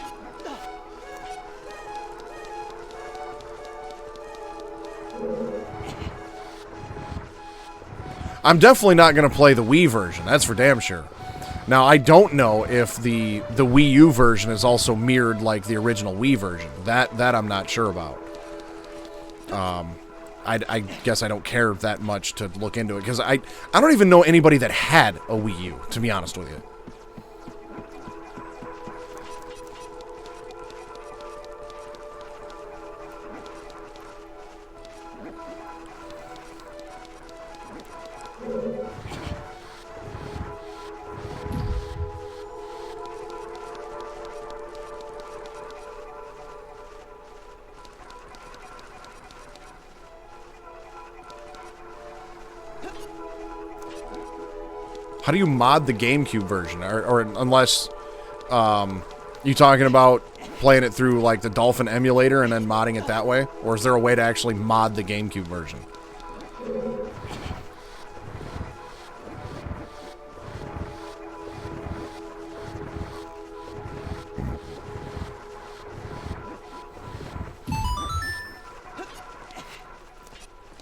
S1: I'm definitely not going to play the Wii version. That's for damn sure. Now, I don't know if the Wii U version is also mirrored like the original Wii version. That I'm not sure about. I guess I don't care that much to look into it, because I don't even know anybody that had a Wii U, to be honest with you. How do you mod the GameCube version? Or unless you talking about playing it through like the Dolphin emulator and then modding it that way? Or is there a way to actually mod the GameCube version?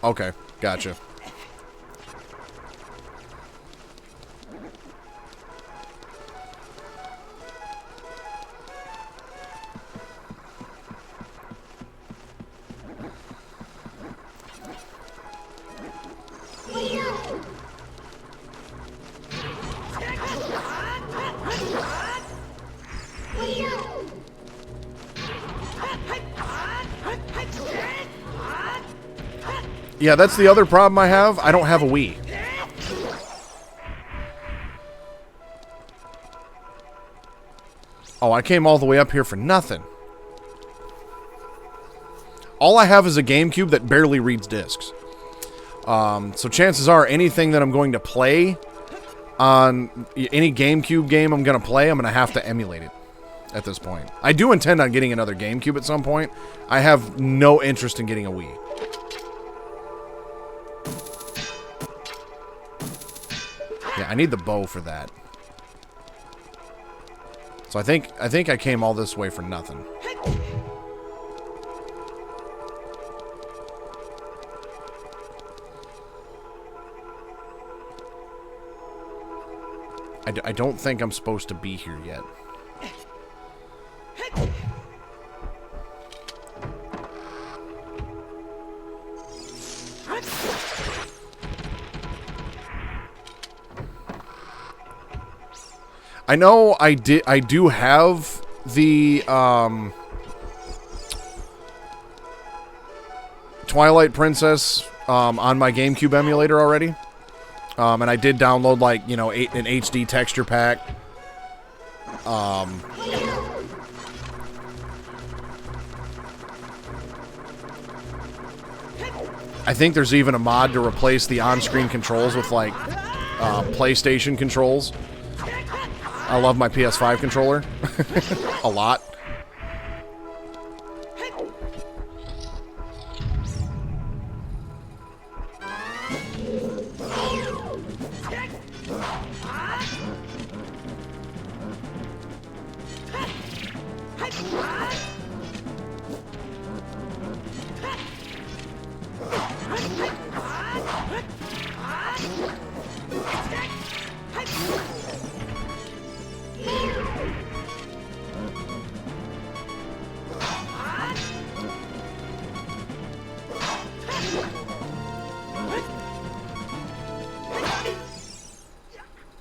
S1: Okay, gotcha. Yeah, that's the other problem I have. I don't have a Wii. Oh, I came all the way up here for nothing. All I have is a GameCube that barely reads discs. So chances are anything that I'm going to play on any GameCube game I'm going to play, I'm going to have to emulate it at this point. I do intend on getting another GameCube at some point. I have no interest in getting a Wii. Yeah, I need the bow for that. So I think I came all this way for nothing. I don't think I'm supposed to be here yet. I know I do have the Twilight Princess on my GameCube emulator already. And I did download, like, you know, an HD texture pack. I think there's even a mod to replace the on-screen controls with, like, PlayStation controls. I love my PS5 controller a lot.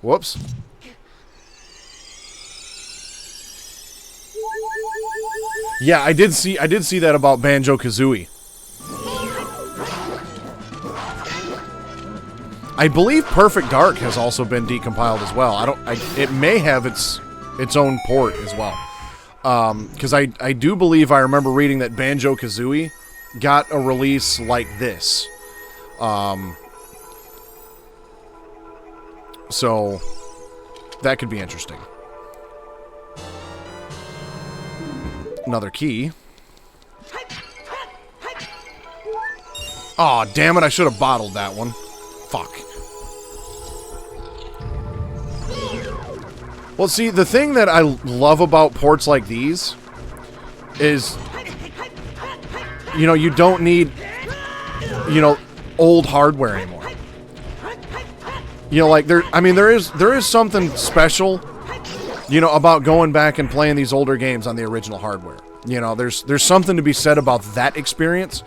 S1: Whoops. Yeah, I did see that about Banjo-Kazooie. I believe Perfect Dark has also been decompiled as well. It may have its own port as well. Because I do believe I remember reading that Banjo-Kazooie got a release like this. So that could be interesting. Another key. Aw, damn it, I should have bottled that one. Fuck. Well, see, the thing that I love about ports like these is, you know, you don't need, you know, old hardware anymore. You know, like, there is something special, you know, about going back and playing these older games on the original hardware. You know, there's something to be said about that experience.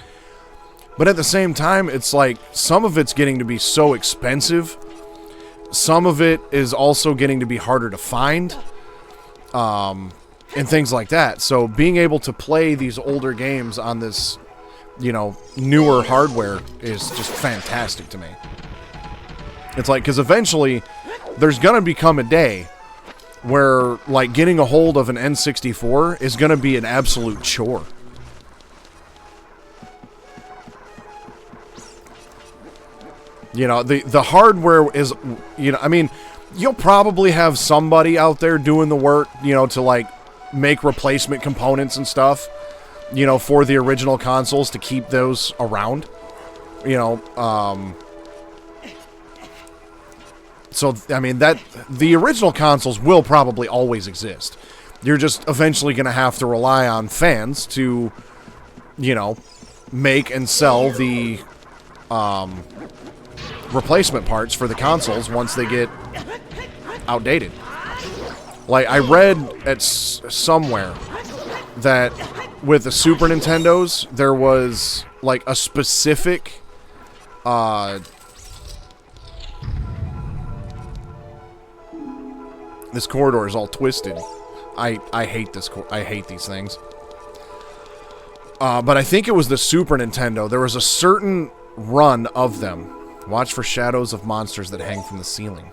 S1: But at the same time, it's like, some of it's getting to be so expensive. Some of it is also getting to be harder to find. And things like that. So being able to play these older games on this, you know, newer hardware is just fantastic to me. It's like, because eventually, there's going to become a day where, like, getting a hold of an N64 is going to be an absolute chore. You know, the hardware is, you know, I mean, you'll probably have somebody out there doing the work, you know, to, like, make replacement components and stuff, you know, for the original consoles to keep those around. You know, so, I mean, the original consoles will probably always exist. You're just eventually going to have to rely on fans to, you know, make and sell the replacement parts for the consoles once they get outdated. Like, I read at somewhere that with the Super Nintendos, there was, like, a specific this corridor is all twisted. I hate this. I hate these things. But I think it was the Super Nintendo. There was a certain run of them. Watch for shadows of monsters that hang from the ceiling.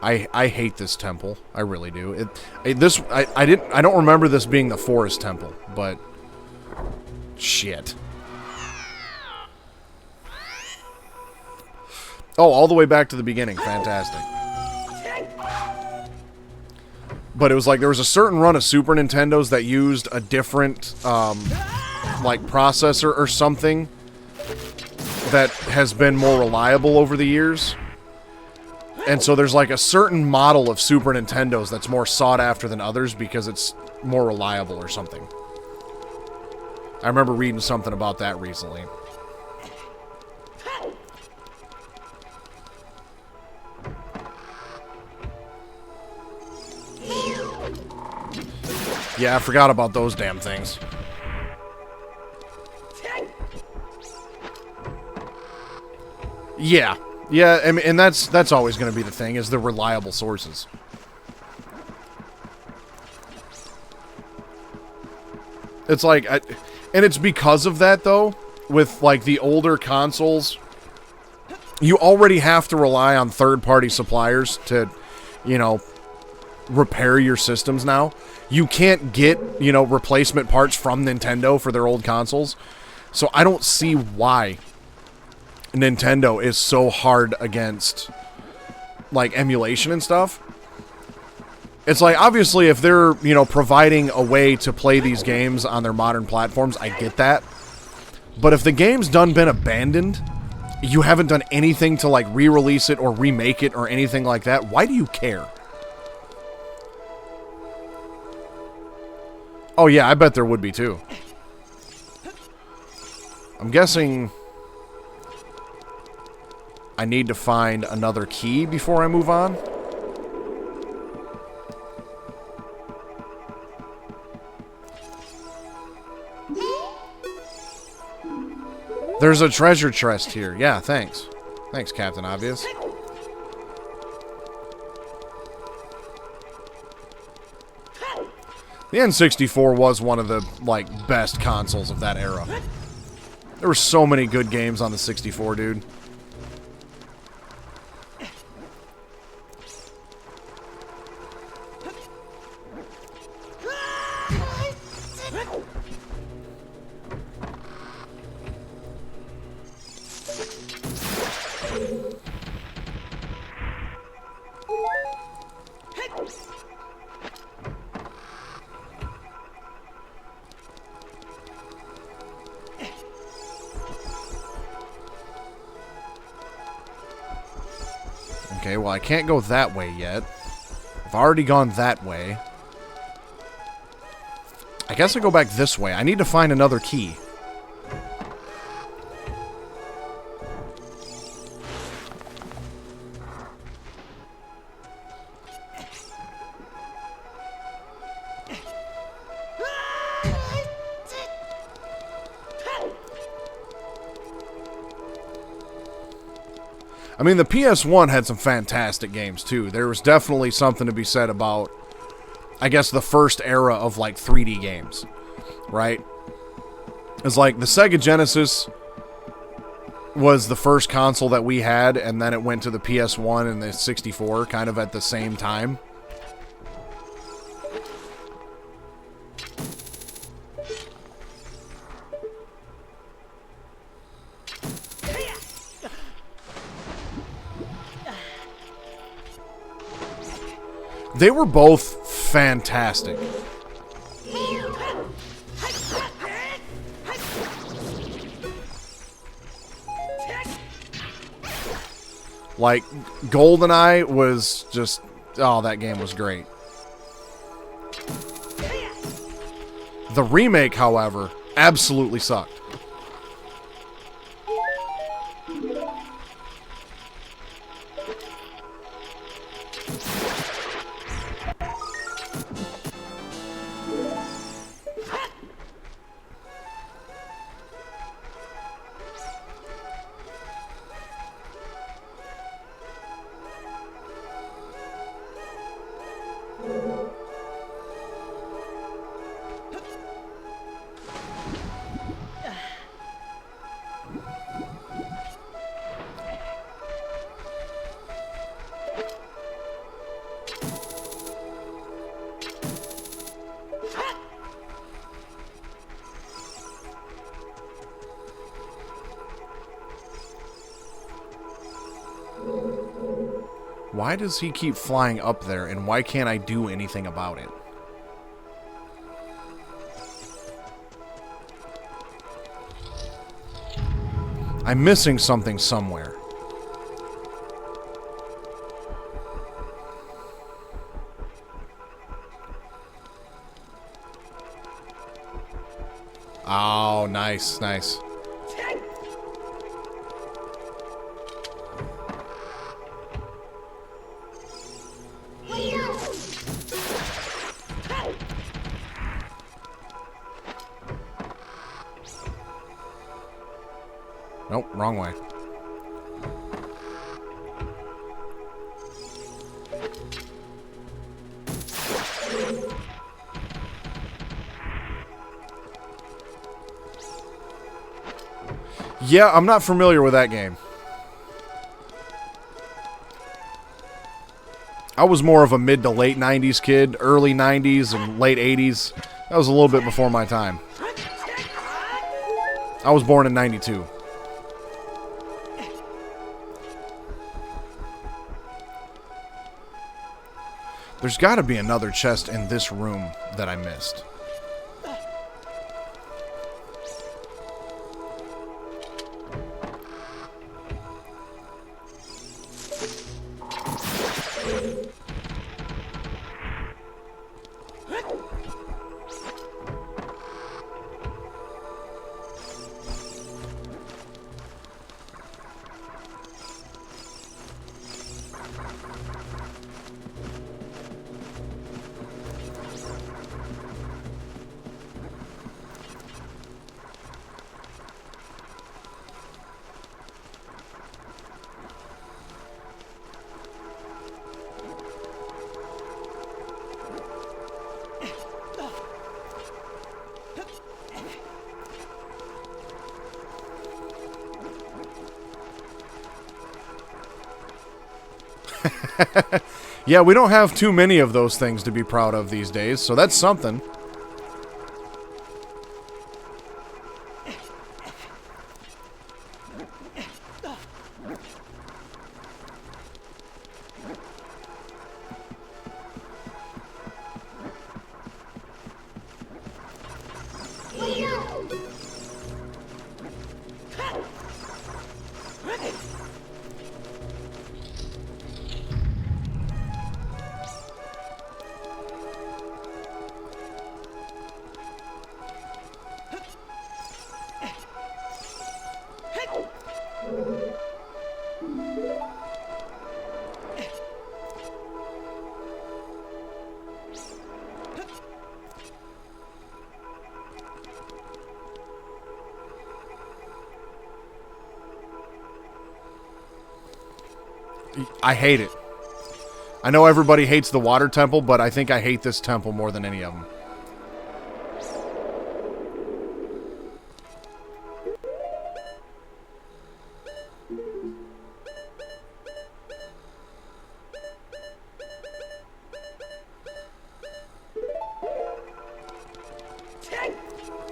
S1: I hate this temple. I really do. I don't remember this being the forest temple, but shit. Oh, all the way back to the beginning. Fantastic. But it was like there was a certain run of Super Nintendos that used a different like processor or something that has been more reliable over the years. And so there's like a certain model of Super Nintendos that's more sought after than others because it's more reliable or something. I remember reading something about that recently. Yeah, I forgot about those damn things. Yeah. Yeah, I mean, and that's always going to be the thing, is the reliable sources. It's like, and it's because of that, though, with, like, the older consoles, you already have to rely on third-party suppliers to, you know, repair your systems now. You can't get, you know, replacement parts from Nintendo for their old consoles. So I don't see why Nintendo is so hard against, like, emulation and stuff. It's like, obviously, if they're, you know, providing a way to play these games on their modern platforms, I get that. But if the game's been abandoned, you haven't done anything to, like, re-release it or remake it or anything like that, why do you care? Oh, yeah, I bet there would be, too. I'm guessing I need to find another key before I move on. There's a treasure chest here. Yeah, thanks. Thanks, Captain Obvious. The N64 was one of the, like, best consoles of that era. There were so many good games on the 64, dude. Okay, well, I can't go that way yet. I've already gone that way. I guess I go back this way. I need to find another key. I mean, the PS1 had some fantastic games, too. There was definitely something to be said about, I guess, the first era of, like, 3D games, right? It's like, the Sega Genesis was the first console that we had, and then it went to the PS1 and the 64, kind of at the same time. They were both fantastic. Like, GoldenEye was just... Oh, that game was great. The remake, however, absolutely sucked. Why does he keep flying up there, and why can't I do anything about it? I'm missing something somewhere. Oh, nice, nice. Nope, wrong way. Yeah, I'm not familiar with that game. I was more of a mid to late 90s kid, early 90s and late 80s. That was a little bit before my time. I was born in 92. There's got to be another chest in this room that I missed. Yeah, we don't have too many of those things to be proud of these days, so that's something. I hate it. I know everybody hates the water temple, but I think I hate this temple more than any of them.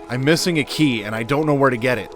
S1: I'm missing a key, and I don't know where to get it.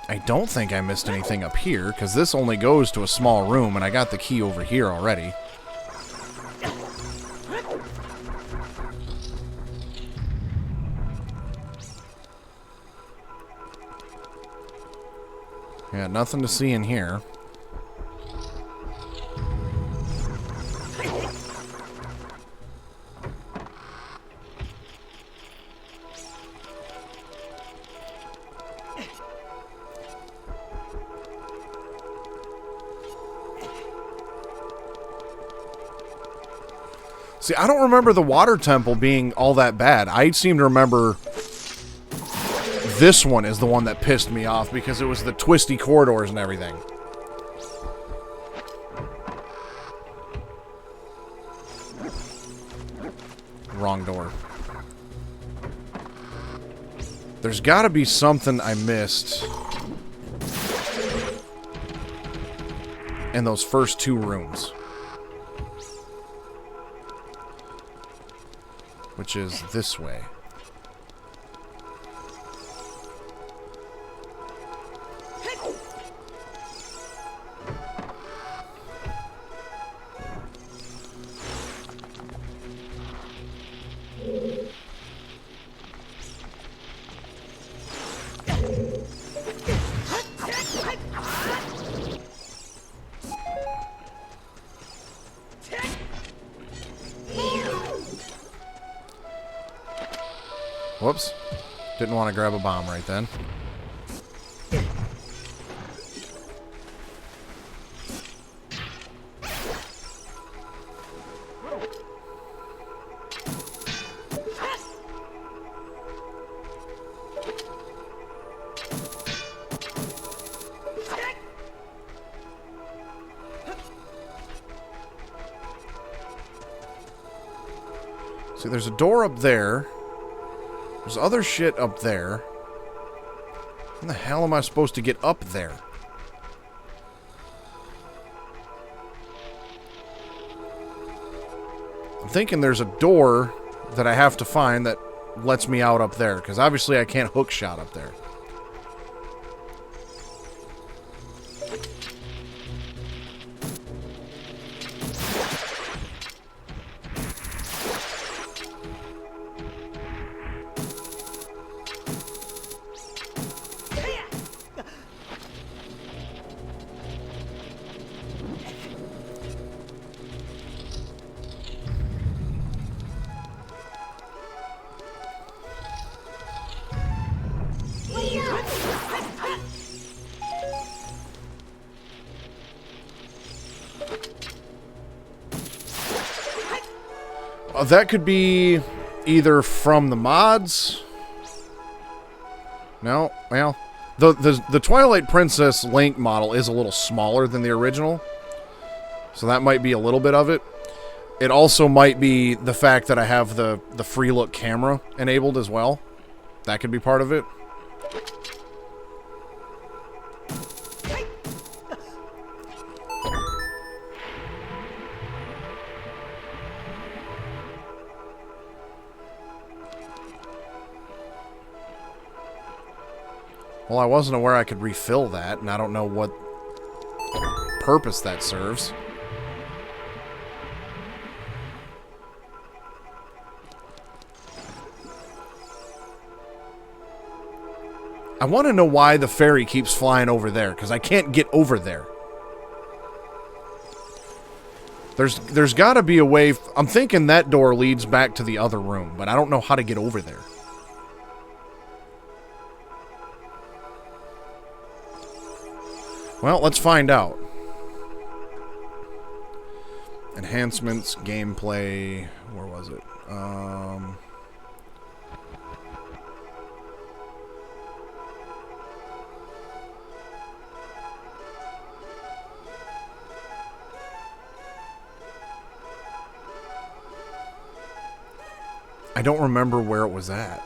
S1: I don't think I missed anything up here, because this only goes to a small room, and I got the key over here already. Yeah, nothing to see in here. See, I don't remember the water temple being all that bad. I seem to remember this one is the one that pissed me off because it was the twisty corridors and everything. Wrong door. There's got to be something I missed in those first 2 rooms. Which is this way. Whoops. Didn't want to grab a bomb right then. See, there's a door up there. There's other shit up there. How the hell am I supposed to get up there? I'm thinking there's a door that I have to find that lets me out up there, because obviously I can't hook shot up there. That could be either from the mods. No, well, the Twilight Princess Link model is a little smaller than the original, so that might be a little bit of it. It also might be the fact that I have the free look camera enabled as well. That could be part of it. Well, I wasn't aware I could refill that, and I don't know what purpose that serves. I want to know why the ferry keeps flying over there, because I can't get over there. There's got to be a way... I'm thinking that door leads back to the other room, but I don't know how to get over there. Well, let's find out. Enhancements, gameplay... Where was it? I don't remember where it was at.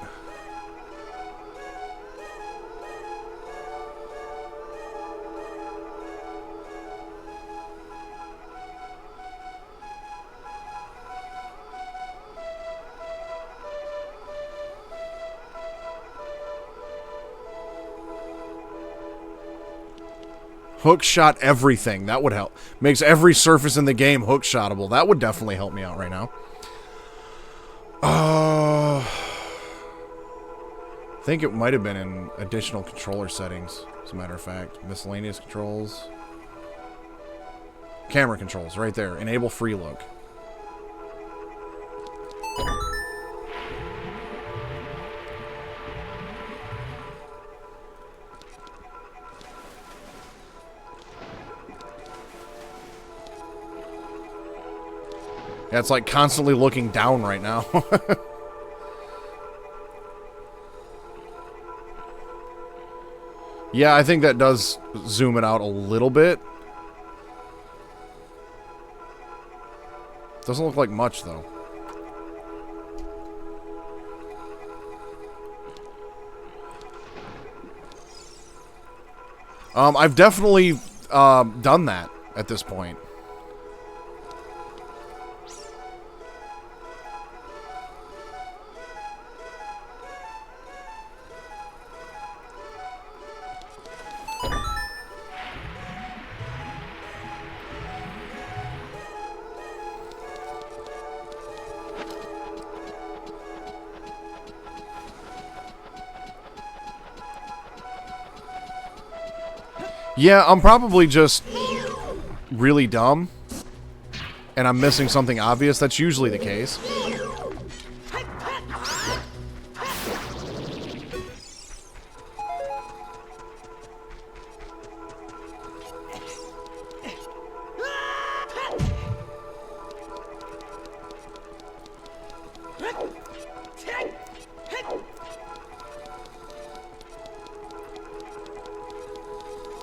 S1: Hook shot everything. That would help. Makes every surface in the game hook shotable. That would definitely help me out right now. I think it might have been in additional controller settings, as a matter of fact. Miscellaneous controls. Camera controls, right there. Enable free look. Yeah, it's like constantly looking down right now. Yeah, I think that does zoom it out a little bit. Doesn't look like much, though. I've definitely done that at this point. Yeah, I'm probably just really dumb, and I'm missing something obvious. That's usually the case.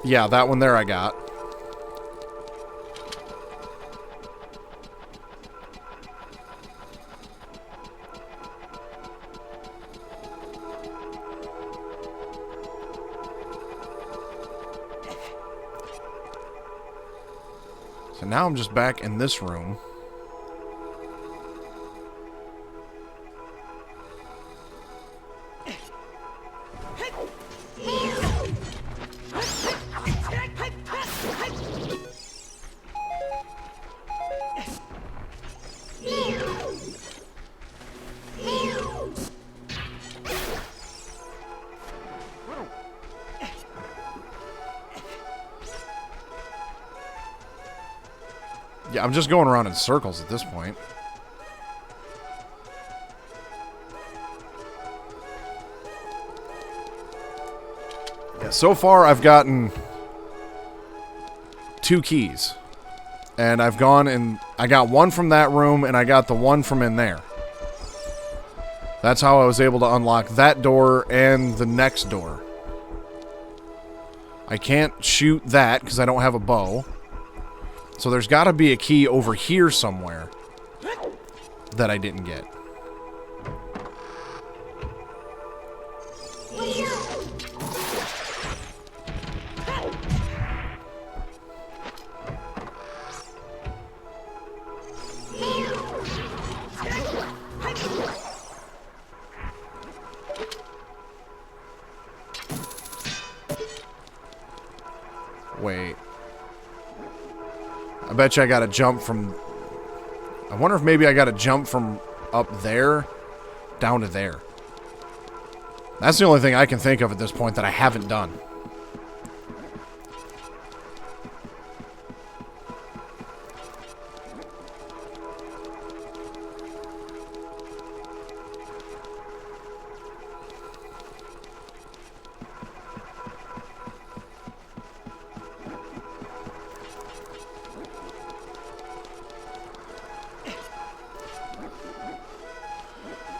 S1: Yeah, that one there I got. So now I'm just back in this room. Yeah, I'm just going around in circles at this point. Yeah, so far I've gotten 2 keys. And I've gone and I got one from that room and I got the one from in there. That's how I was able to unlock that door and the next door. I can't shoot that because I don't have a bow. So there's got to be a key over here somewhere that I didn't get. Wait. I bet you I gotta jump from... I wonder if maybe I gotta jump from up there down to there. That's the only thing I can think of at this point that I haven't done.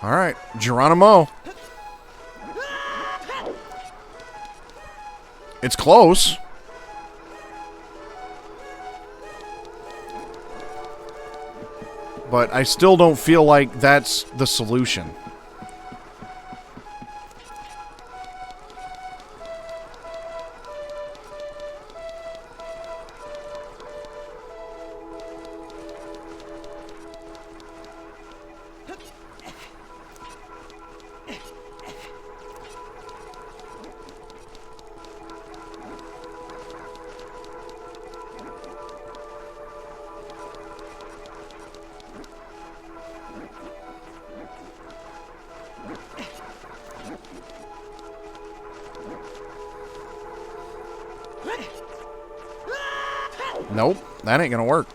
S1: All right, Geronimo. It's close. But I still don't feel like that's the solution. Nope, that ain't gonna work.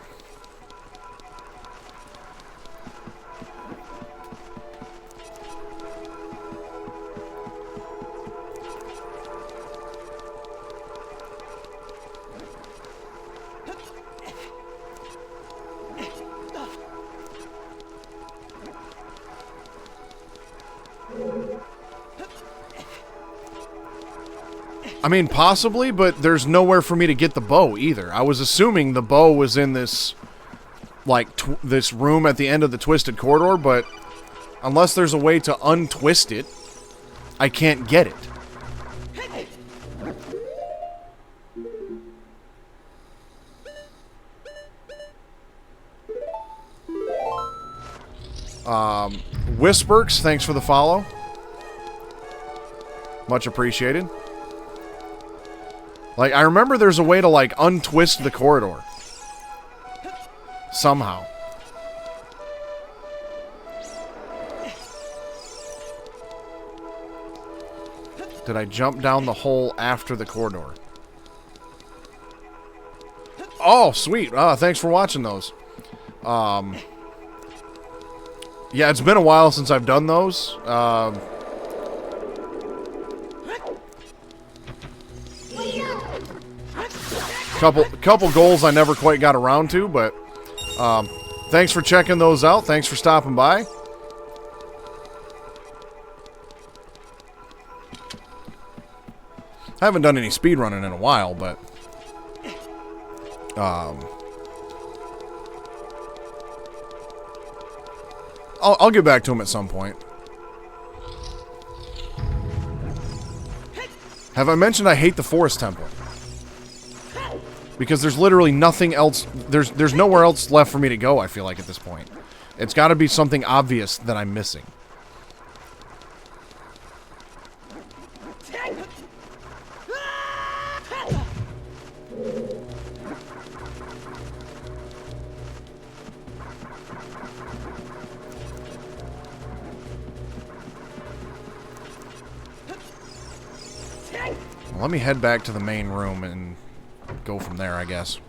S1: I mean, possibly, but there's nowhere for me to get the bow either. I was assuming the bow was in this, like, this room at the end of the twisted corridor, but unless there's a way to untwist it, I can't get it. Whisperks, thanks for the follow. Much appreciated. Like, I remember there's a way to, like, untwist the corridor. Somehow. Did I jump down the hole after the corridor? Oh, sweet. Thanks for watching those. Yeah, it's been a while since I've done those. Couple goals I never quite got around to, but thanks for checking those out. Thanks for stopping by. I haven't done any speedrunning in a while, but I'll get back to him at some point. Have I mentioned I hate the Forest Temple? Because there's literally nothing else. There's nowhere else left for me to go, I feel like, at this point. It's got to be something obvious that I'm missing. Well, let me head back to the main room and go from there, I guess.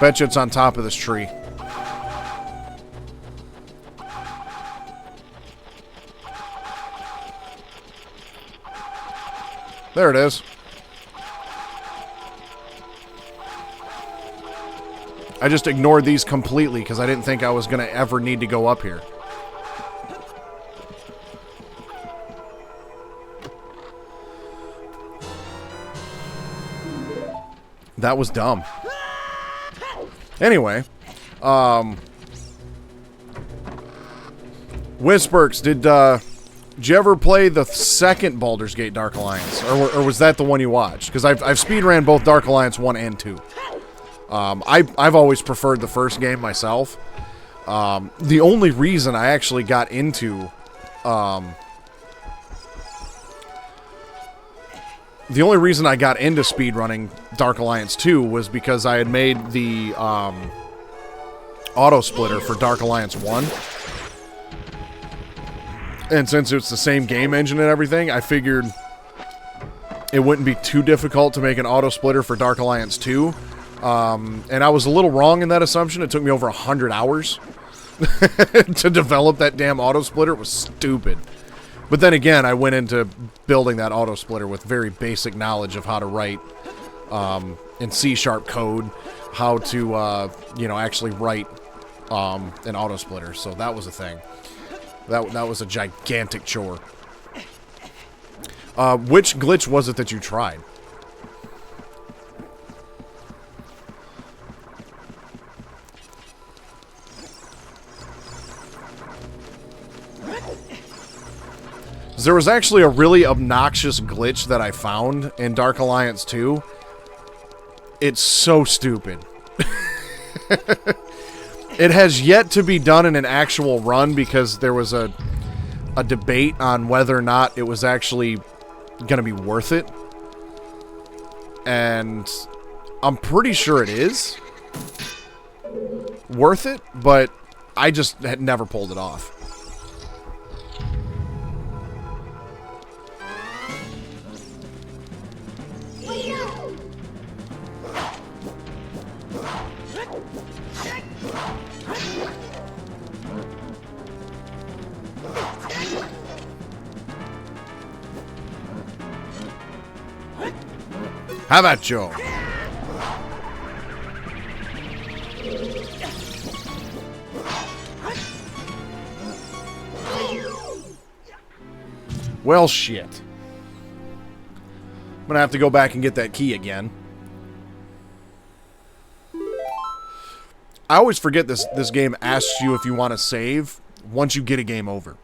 S1: Bet you it's on top of this tree. There it is. I just ignored these completely because I didn't think I was going to ever need to go up here. That was dumb. Anyway, Whisperks, did you ever play the second Baldur's Gate Dark Alliance, or was that the one you watched? Because I've speedran both Dark Alliance 1 and 2. I've always preferred the first game myself. The only reason I actually got into speedrunning Dark Alliance 2 was because I had made the auto splitter for Dark Alliance 1. And since it's the same game engine and everything, I figured it wouldn't be too difficult to make an auto splitter for Dark Alliance 2. And I was a little wrong in that assumption. It took me over 100 hours to develop that damn auto splitter. It was stupid. But then again, I went into building that auto splitter with very basic knowledge of how to write in C# code, how to actually write an auto splitter. So that was a thing. That was a gigantic chore. Which glitch was it that you tried? There was actually a really obnoxious glitch that I found in Dark Alliance 2. It's so stupid. It has yet to be done in an actual run because there was a debate on whether or not it was actually going to be worth it. And I'm pretty sure it is worth it, but I just had never pulled it off. How about Joe? Well, shit. I'm gonna have to go back and get that key again. I always forget this game asks you if you want to save once you get a game over.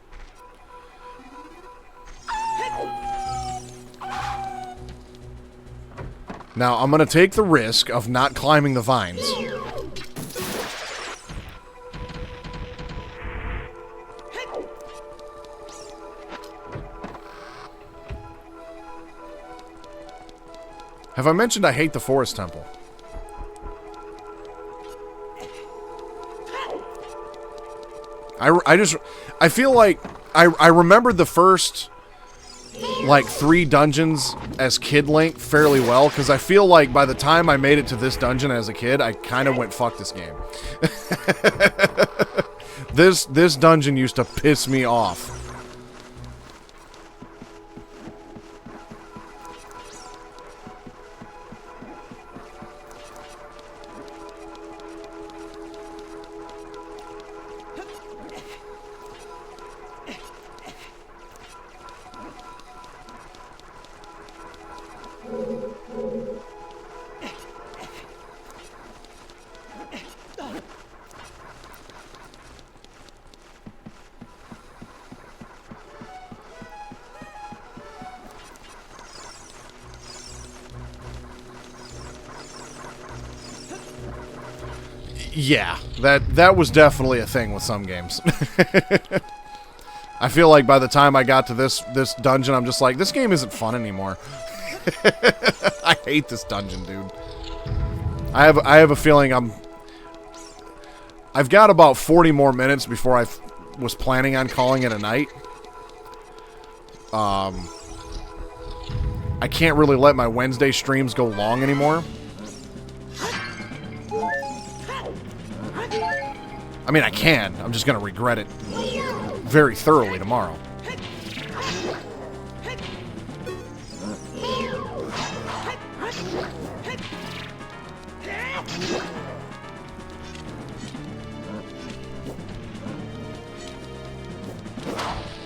S1: Now, I'm gonna take the risk of not climbing the vines. Have I mentioned I hate the Forest Temple? I feel like I remembered the first like 3 dungeons as Kid Link fairly well, because I feel like by the time I made it to this dungeon as a kid, I kind of went, fuck this game. This dungeon used to piss me off. Yeah, that was definitely a thing with some games. I feel like by the time I got to this dungeon, I'm just like, this game isn't fun anymore. I hate this dungeon, dude. I have a feeling I've got about 40 more minutes before I was planning on calling it a night. I can't really let my Wednesday streams go long anymore. I mean, I can. I'm just going to regret it very thoroughly tomorrow.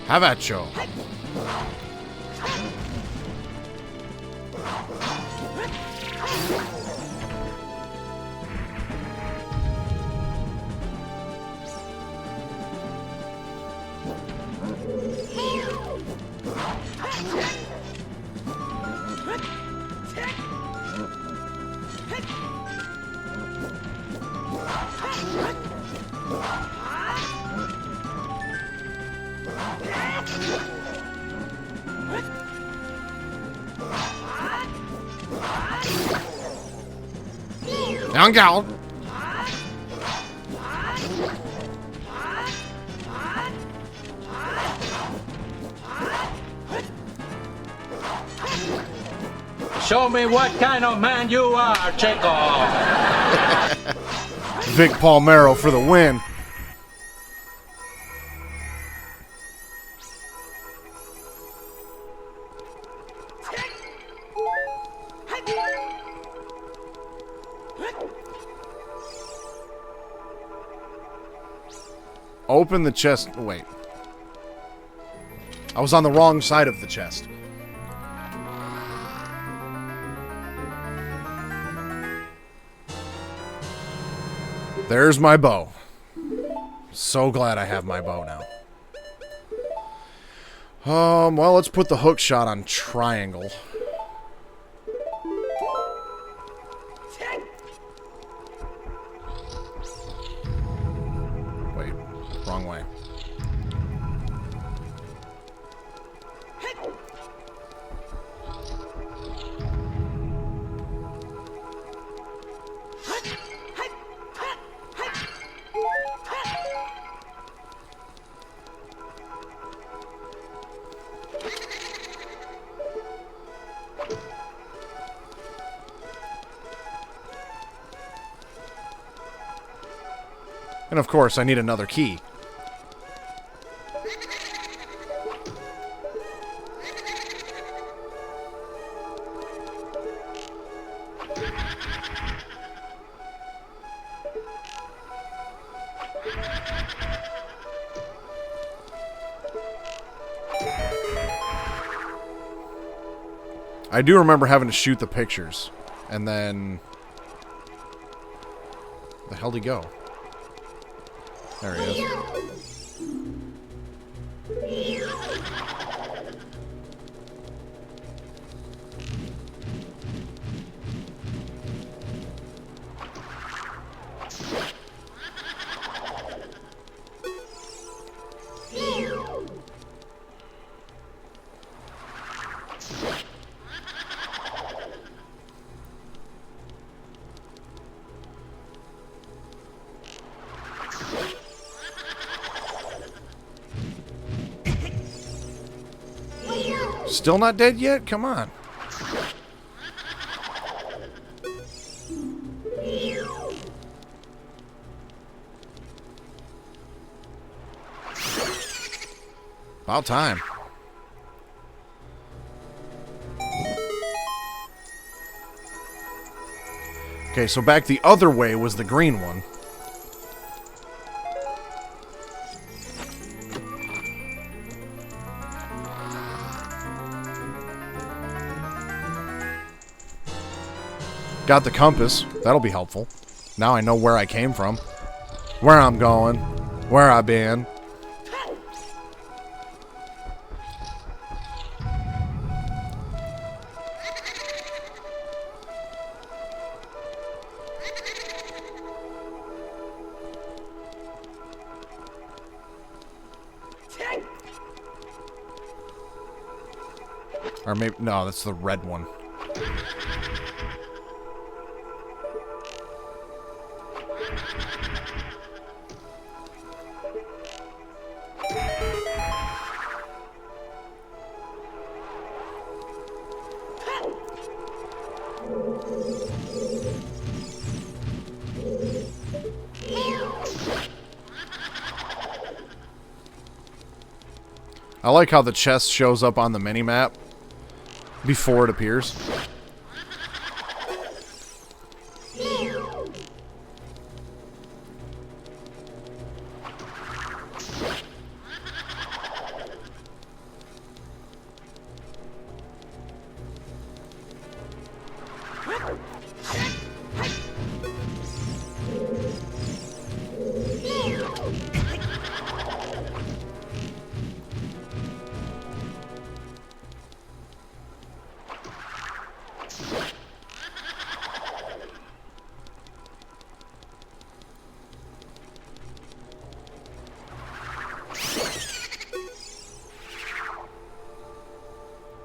S1: How about you? Down, gal.
S3: Show me what kind of man you are, Chekhov.
S1: Vic Palmero for the win. Open the chest. Wait. I was on the wrong side of the chest. There's my bow. So glad I have my bow now. Well, let's put the hook shot on triangle. Wait, wrong way. And of course, I need another key. I do remember having to shoot the pictures. And then... Where the hell did he go? There he is. Still not dead yet? Come on. About time. Okay, so back the other way was the green one. Got the compass. That'll be helpful. Now I know where I came from. Where I'm going. Where I've been. Or maybe... No, that's the red one. I like how the chest shows up on the minimap before it appears.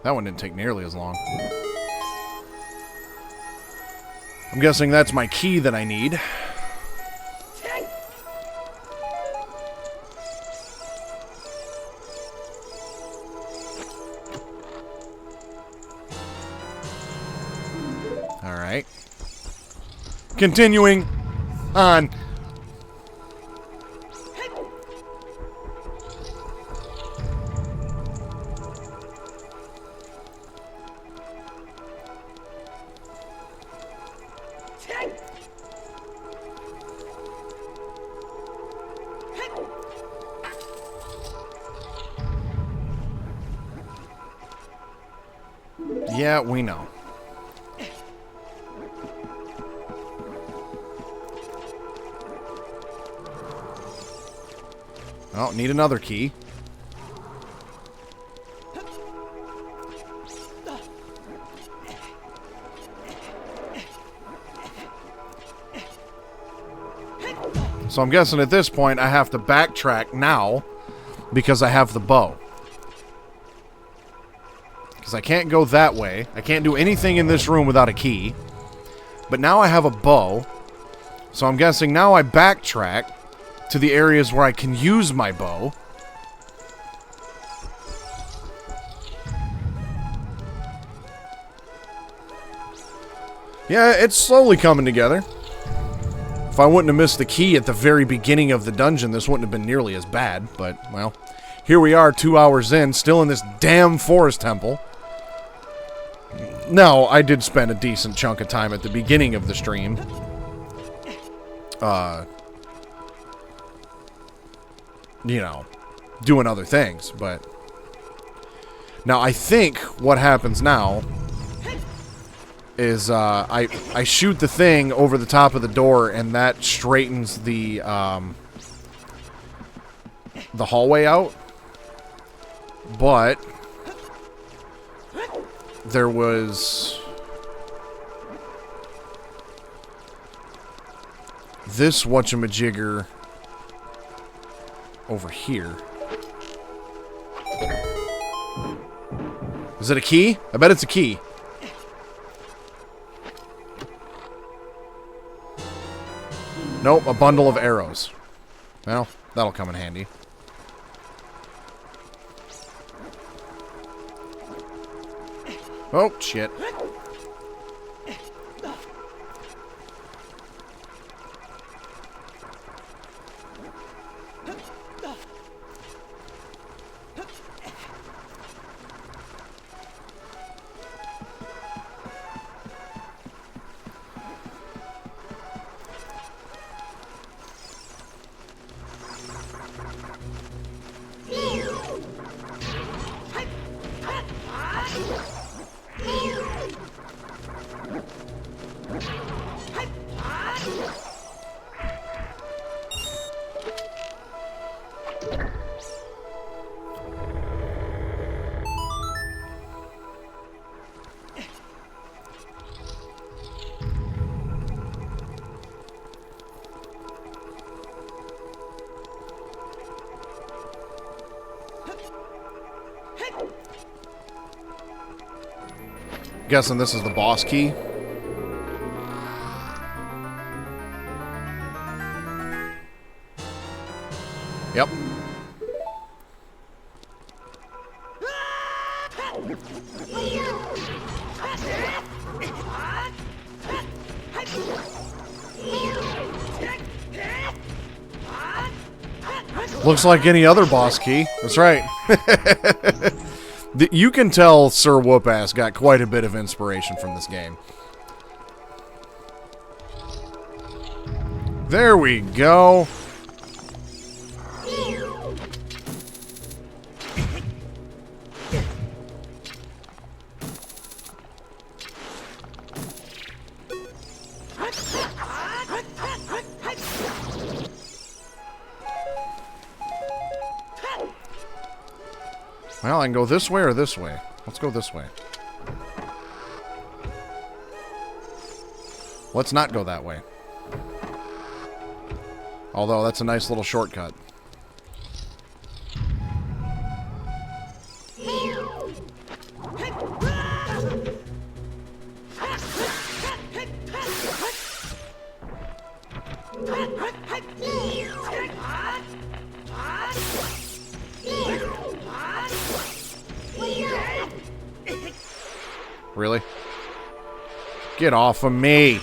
S1: That one didn't take nearly as long. I'm guessing that's my key that I need. Alright. Continuing on. Yeah, we know. Oh, need another key. So I'm guessing at this point I have to backtrack now because I have the bow. Because I can't go that way. I can't do anything in this room without a key. But now I have a bow. So I'm guessing now I backtrack to the areas where I can use my bow. Yeah, it's slowly coming together. If I wouldn't have missed the key at the very beginning of the dungeon, this wouldn't have been nearly as bad. But, well, here we are 2 hours in, still in this damn forest temple. No, I did spend a decent chunk of time at the beginning of the stream. You know, doing other things, but... Now, I think what happens now is I shoot the thing over the top of the door, and that straightens the hallway out. But there was this whatchamajigger over here. Is it a key? I bet it's a key. Nope, a bundle of arrows. Well, that'll come in handy. Oh, shit. Guessing this is the boss key. Yep. Looks like any other boss key. That's right. You can tell Sir Whoop-Ass got quite a bit of inspiration from this game. There we go. Well, I can go this way or this way. Let's go this way. Let's not go that way. Although, that's a nice little shortcut. Really? Get off of me!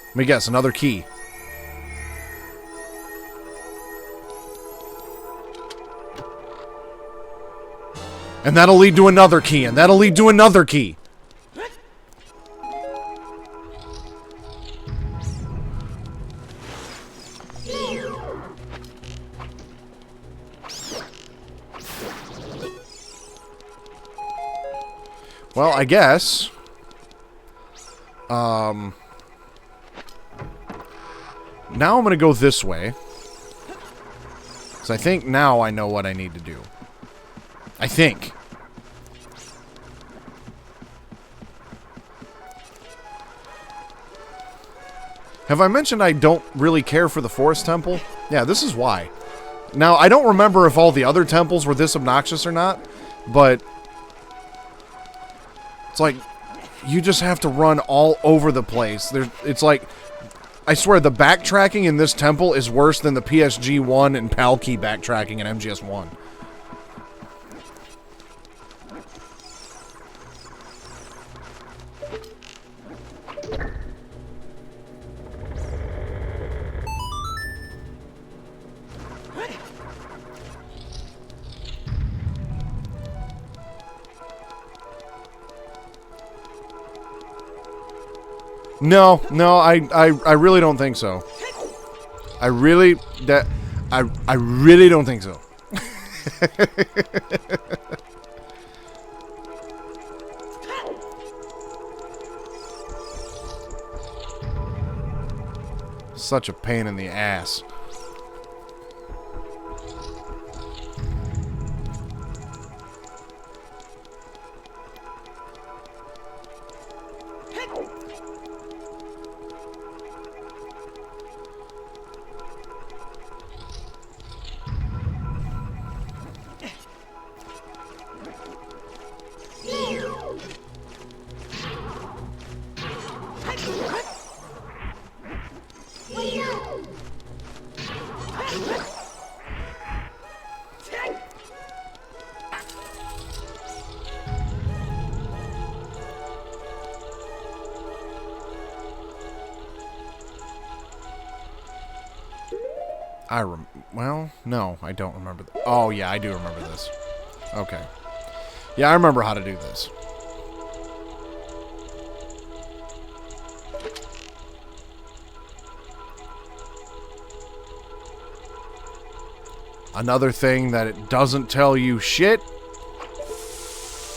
S1: Let me guess, another key. And that'll lead to another key, and that'll lead to another key. Well, I guess... now I'm going to go this way. Because I think now I know what I need to do. I think. Have I mentioned I don't really care for the Forest Temple? Yeah, this is why. Now, I don't remember if all the other temples were this obnoxious or not, but... it's like, you just have to run all over the place. It's like... I swear, the backtracking in this temple is worse than the PSG-1 and Palkey backtracking in MGS-1. No, I really don't think so. I really don't think so. Such a pain in the ass. Well, no, I don't remember. Oh, yeah, I do remember this. Okay. Yeah, I remember how to do this. Another thing that it doesn't tell you shit.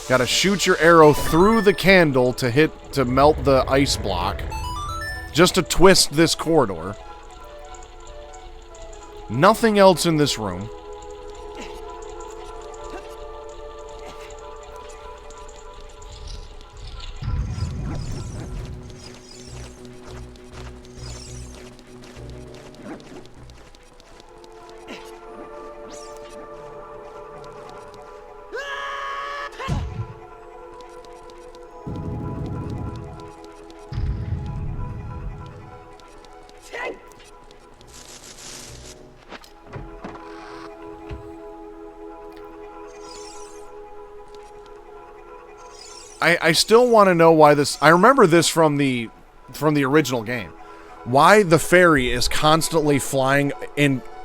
S1: Gotta shoot your arrow through the candle to melt the ice block. Just to twist this corridor. Nothing else in this room. I still want to know why this... I remember this from the original game. Why the fairy is constantly flying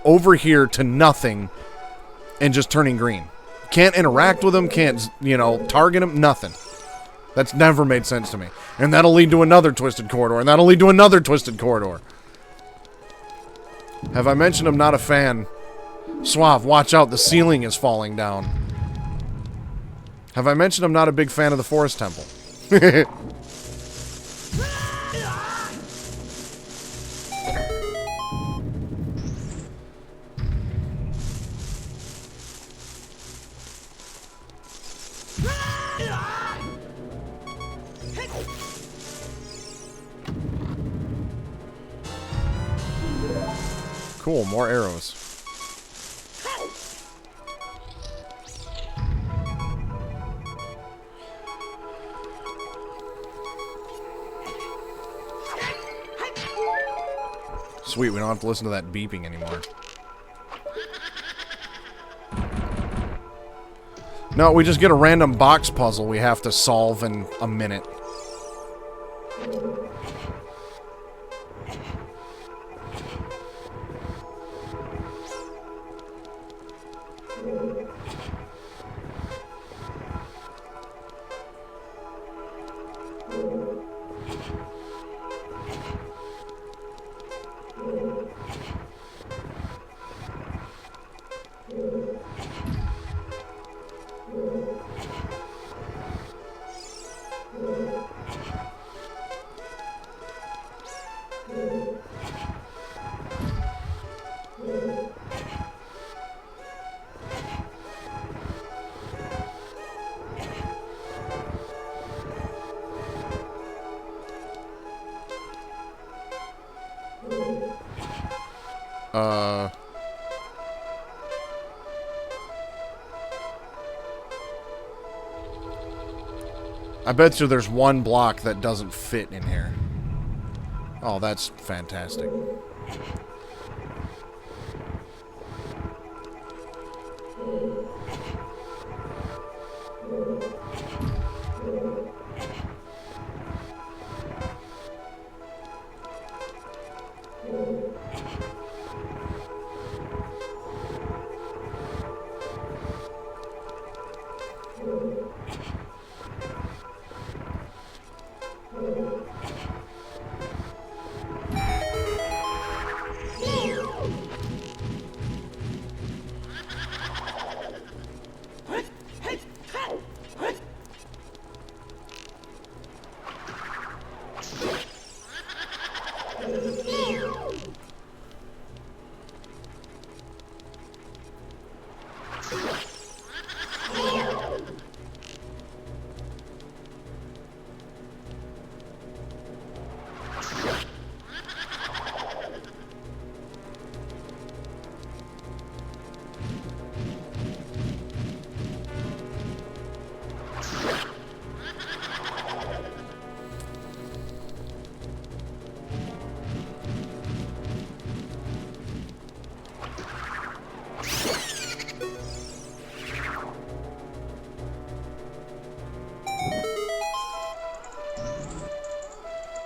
S1: over here to nothing and just turning green. Can't interact with him, can't, target him, nothing. That's never made sense to me. And that'll lead to another twisted corridor, and that'll lead to another twisted corridor. Have I mentioned I'm not a fan? Suave, watch out, the ceiling is falling down. Have I mentioned I'm not a big fan of the Forest Temple? Cool, more arrows. Sweet, we don't have to listen to that beeping anymore. No, we just get a random box puzzle we have to solve in a minute. I bet you there's one block that doesn't fit in here. Oh, that's fantastic.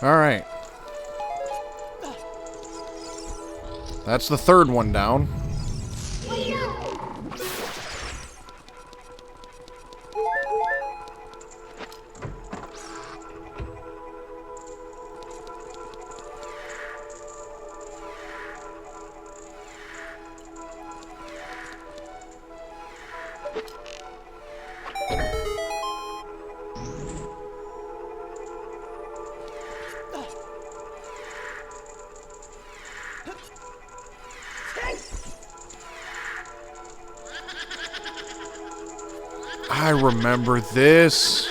S1: Alright. That's the third one down. I remember this.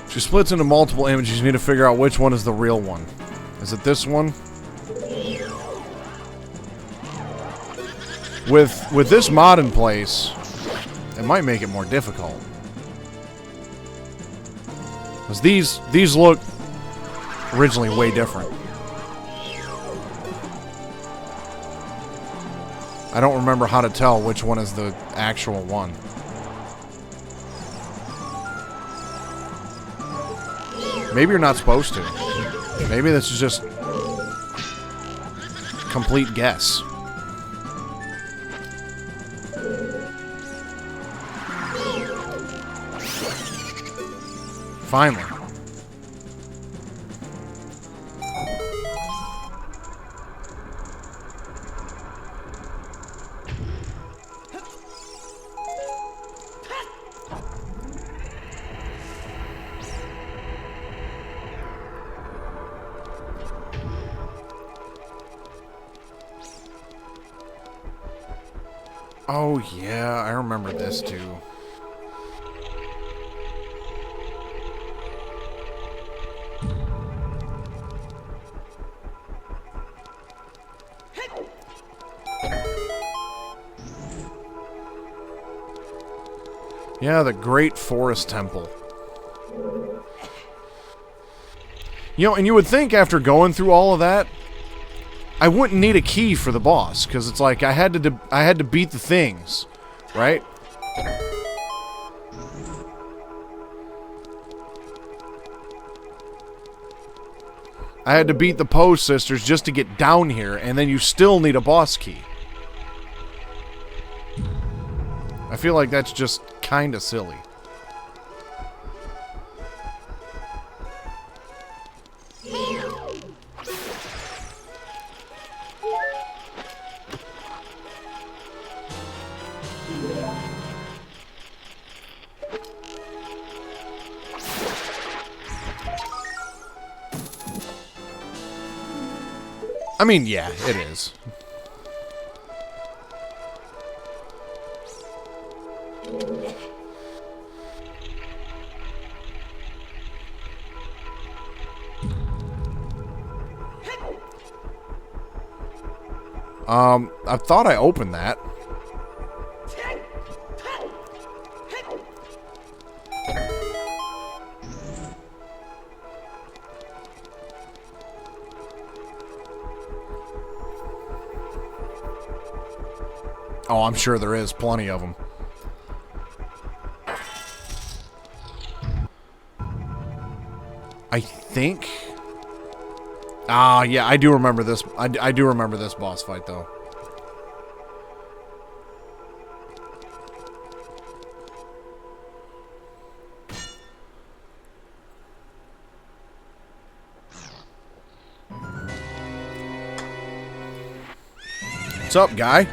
S1: She splits into multiple images. You need to figure out which one is the real one. Is it this one? With this mod in place, it might make it more difficult. Because these look originally way different. I don't remember how to tell which one is the actual one. Maybe you're not supposed to. Maybe this is just complete guess. Finally. Oh, yeah, I remember this too. Yeah, the Great Forest Temple. You know, and you would think after going through all of that, I wouldn't need a key for the boss, because it's like I had to beat the things, right? I had to beat the Poe sisters just to get down here, and then you still need a boss key. I feel like that's just kind of silly. I mean, yeah, it is. I thought I opened that. Oh, I'm sure there is plenty of them. I think Ah, yeah, I do remember this. I do remember this boss fight, though. What's up, guy?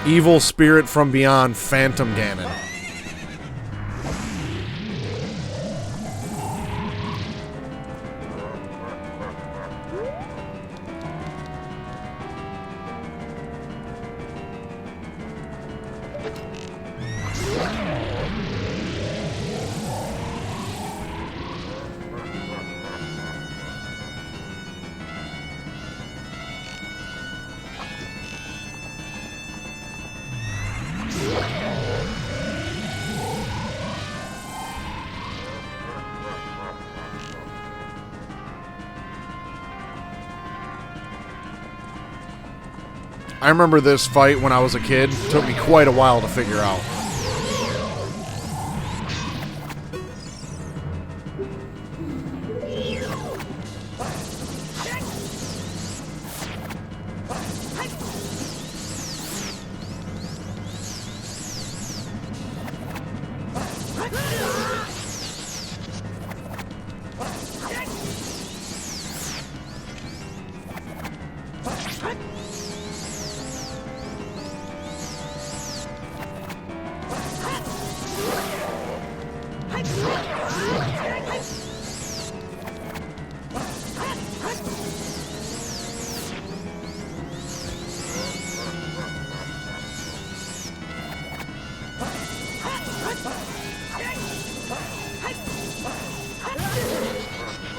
S1: Evil spirit from beyond, Phantom Ganon. I remember this fight when I was a kid. It took me quite a while to figure out.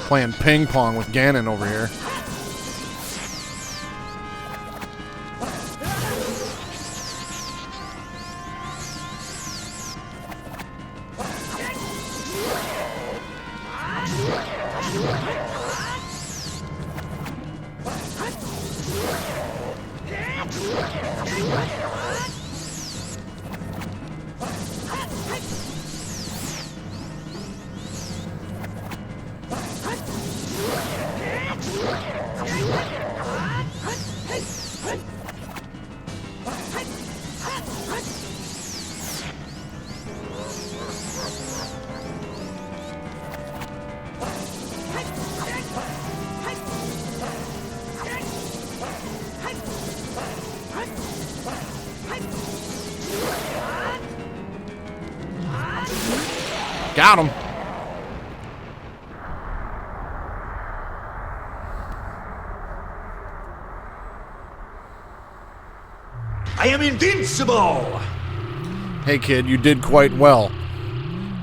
S1: Playing ping pong with Ganon over here. Got him.
S2: I am invincible!
S1: Hey kid, you did quite well.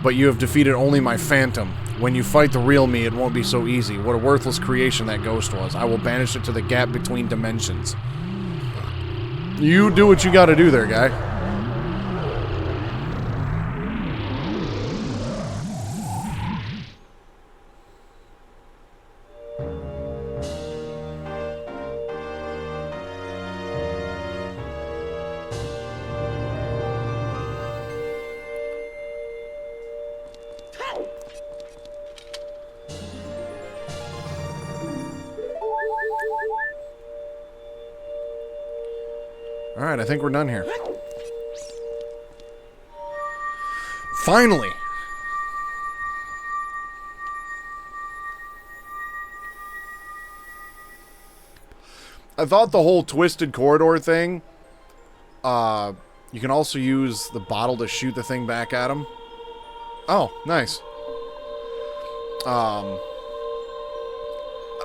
S1: But you have defeated only my phantom. When you fight the real me, it won't be so easy. What a worthless creation that ghost was. I will banish it to the gap between dimensions. You do what you gotta do there, guy. Alright, I think we're done here. Finally! I thought the whole twisted corridor thing, you can also use the bottle to shoot the thing back at him. Oh, nice.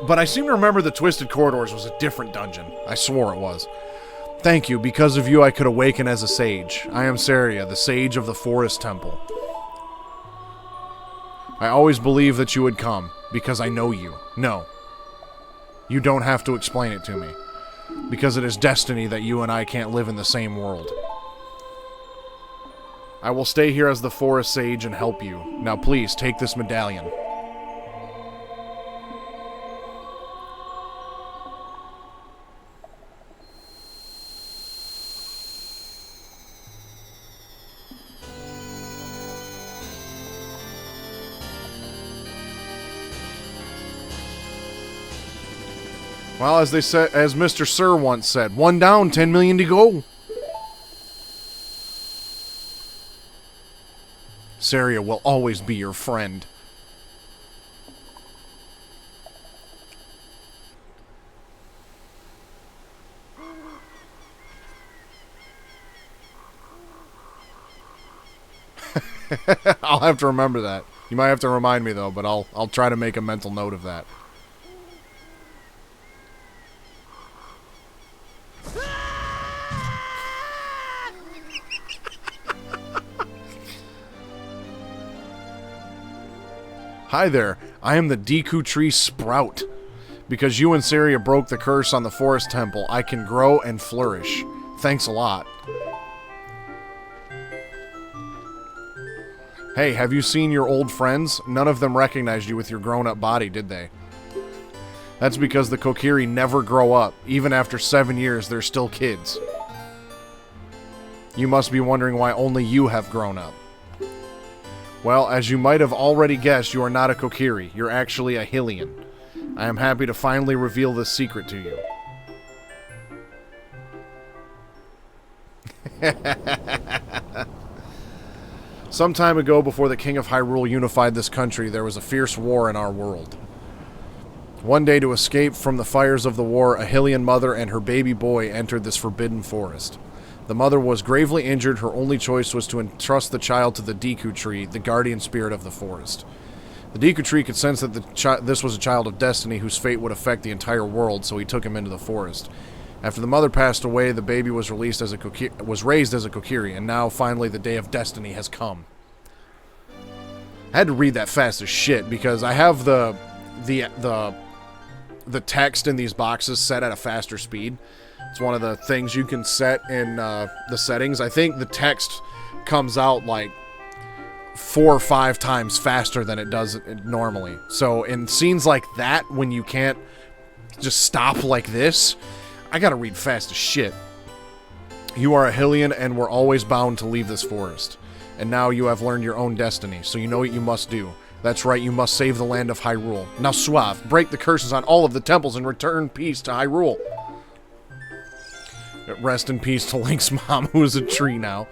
S1: But I seem to remember the twisted corridors was a different dungeon. I swore it was. Thank you. Because of you, I could awaken as a sage. I am Saria, the sage of the Forest Temple. I always believed that you would come, because I know you. No. You don't have to explain it to me. Because it is destiny that you and I can't live in the same world. I will stay here as the Forest Sage and help you. Now please, take this medallion. Well, as they said, as Mr. Sir once said, 1 down, 10 million to go. Saria will always be your friend. I'll have to remember that. You might have to remind me though, but I'll try to make a mental note of that. Hi there, I am the Deku Tree Sprout. Because you and Saria broke the curse on the Forest Temple, I can grow and flourish. Thanks a lot. Hey, have you seen your old friends? None of them recognized you with your grown-up body, did they? That's because the Kokiri never grow up. Even after 7 years, they're still kids. You must be wondering why only you have grown up. Well, as you might have already guessed, you are not a Kokiri. You're actually a Hylian. I am happy to finally reveal this secret to you. Some time ago, before the King of Hyrule unified this country, there was a fierce war in our world. One day, to escape from the fires of the war, a Hylian mother and her baby boy entered this forbidden forest. The mother was gravely injured. Her only choice was to entrust the child to the Deku Tree, the guardian spirit of the forest. The Deku Tree could sense that this was a child of destiny whose fate would affect the entire world, so he took him into the forest. After the mother passed away, the baby was raised as a Kokiri, and now finally the day of destiny has come. I had to read that fast as shit because I have the text in these boxes set at a faster speed. It's one of the things you can set in the settings. I think the text comes out like 4 or 5 times faster than it does normally. So in scenes like that, when you can't just stop like this, I gotta read fast as shit. You are a Hylian and were always bound to leave this forest. And now you have learned your own destiny, so you know what you must do. That's right, you must save the land of Hyrule. Now suave, break the curses on all of the temples and return peace to Hyrule. Rest in peace to Link's mom, who is a tree now.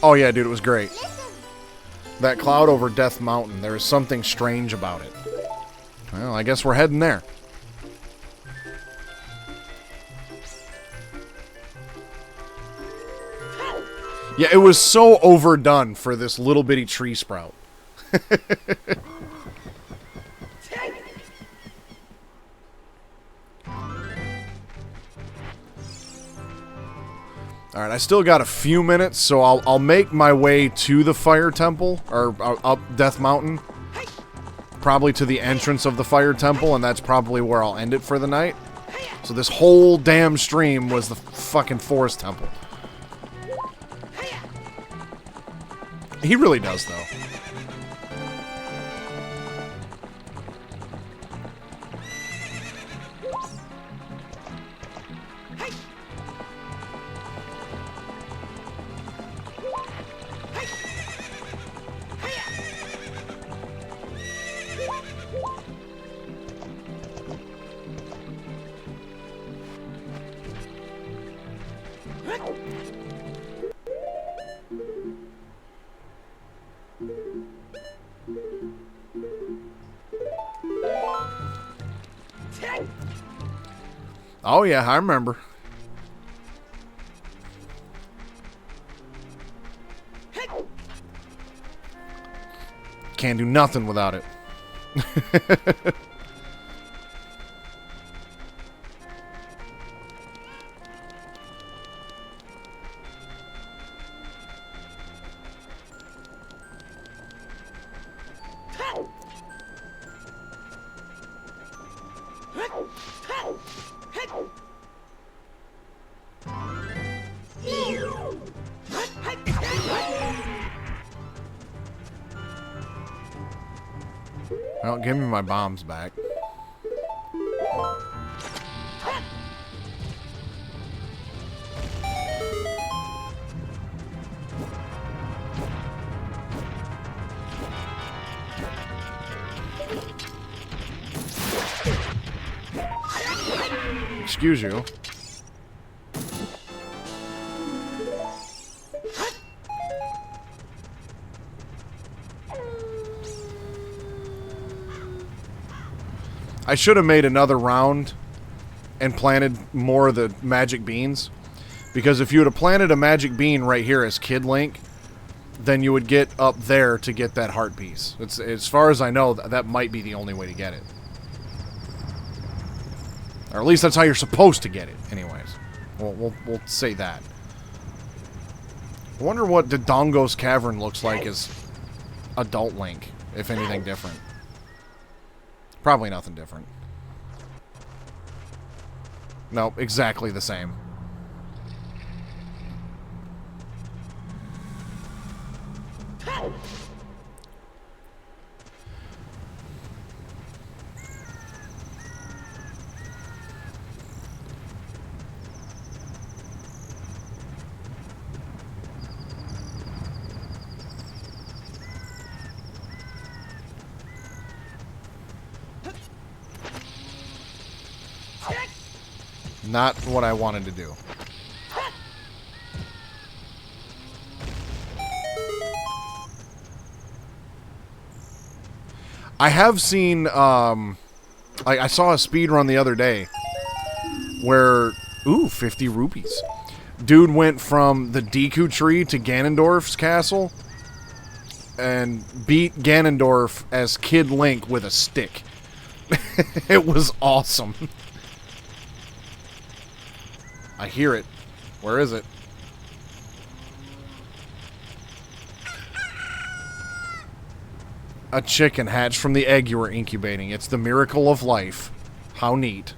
S1: Oh yeah, dude, it was great. That cloud over Death Mountain, there is something strange about it. Well, I guess we're heading there. Yeah, it was so overdone for this little bitty tree sprout. Alright, I still got a few minutes, so I'll make my way to the Fire Temple, or up Death Mountain. Probably to the entrance of the Fire Temple, and that's probably where I'll end it for the night. So this whole damn stream was the fucking Forest Temple. He really does, though. Oh yeah, I remember. Can't do nothing without it. Well, give me my bombs back. Excuse you. I should have made another round and planted more of the magic beans. Because if you would have planted a magic bean right here as Kid Link, then you would get up there to get that heart piece. It's, as far as I know, that might be the only way to get it. Or at least that's how you're supposed to get it, anyways. We'll say that. I wonder what Dodongo's Cavern looks like as adult Link, if anything different. Probably nothing different. Nope, exactly the same. Not what I wanted to do. I have seen, I saw a speed run the other day where, ooh, 50 rupees. Dude went from the Deku tree to Ganondorf's castle and beat Ganondorf as Kid Link with a stick. It was awesome. I hear it. Where is it? A chicken hatched from the egg you were incubating. It's the miracle of life. How neat.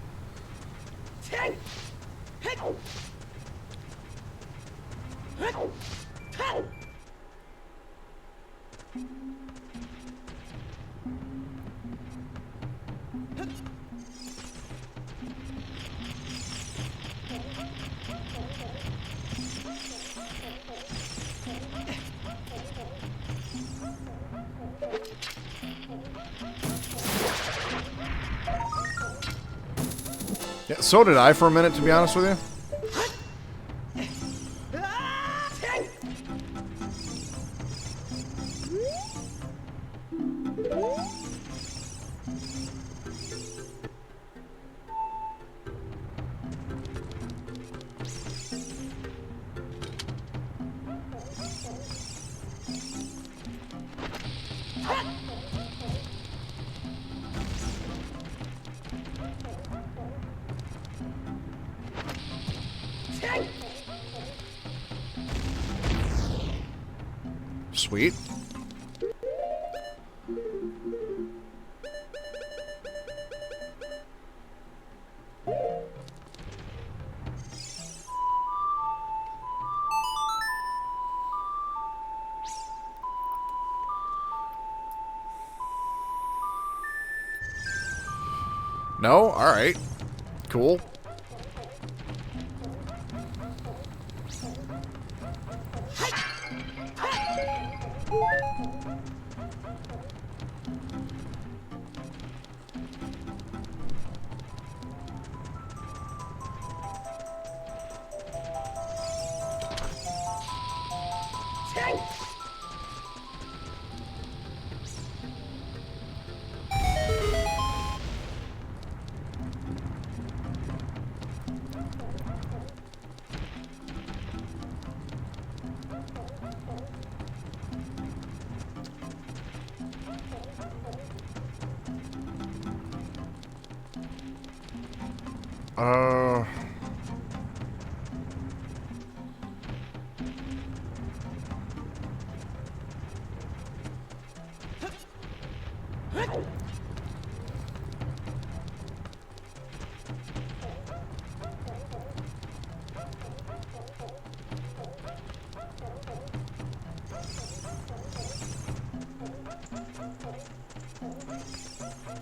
S1: Yeah, so did I for a minute, to be honest with you. Sweet. No? Alright. Cool.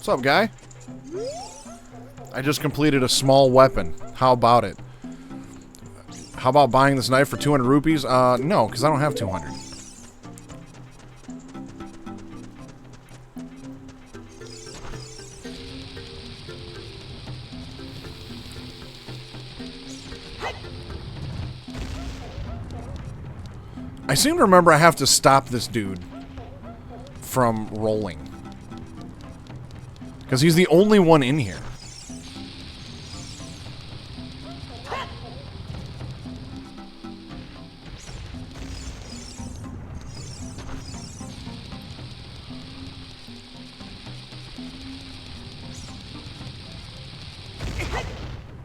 S1: What's up, guy? I just completed a small weapon. How about it? How about buying this knife for 200 rupees? No, because I don't have 200. I seem to remember I have to stop this dude from rolling. Because he's the only one in here.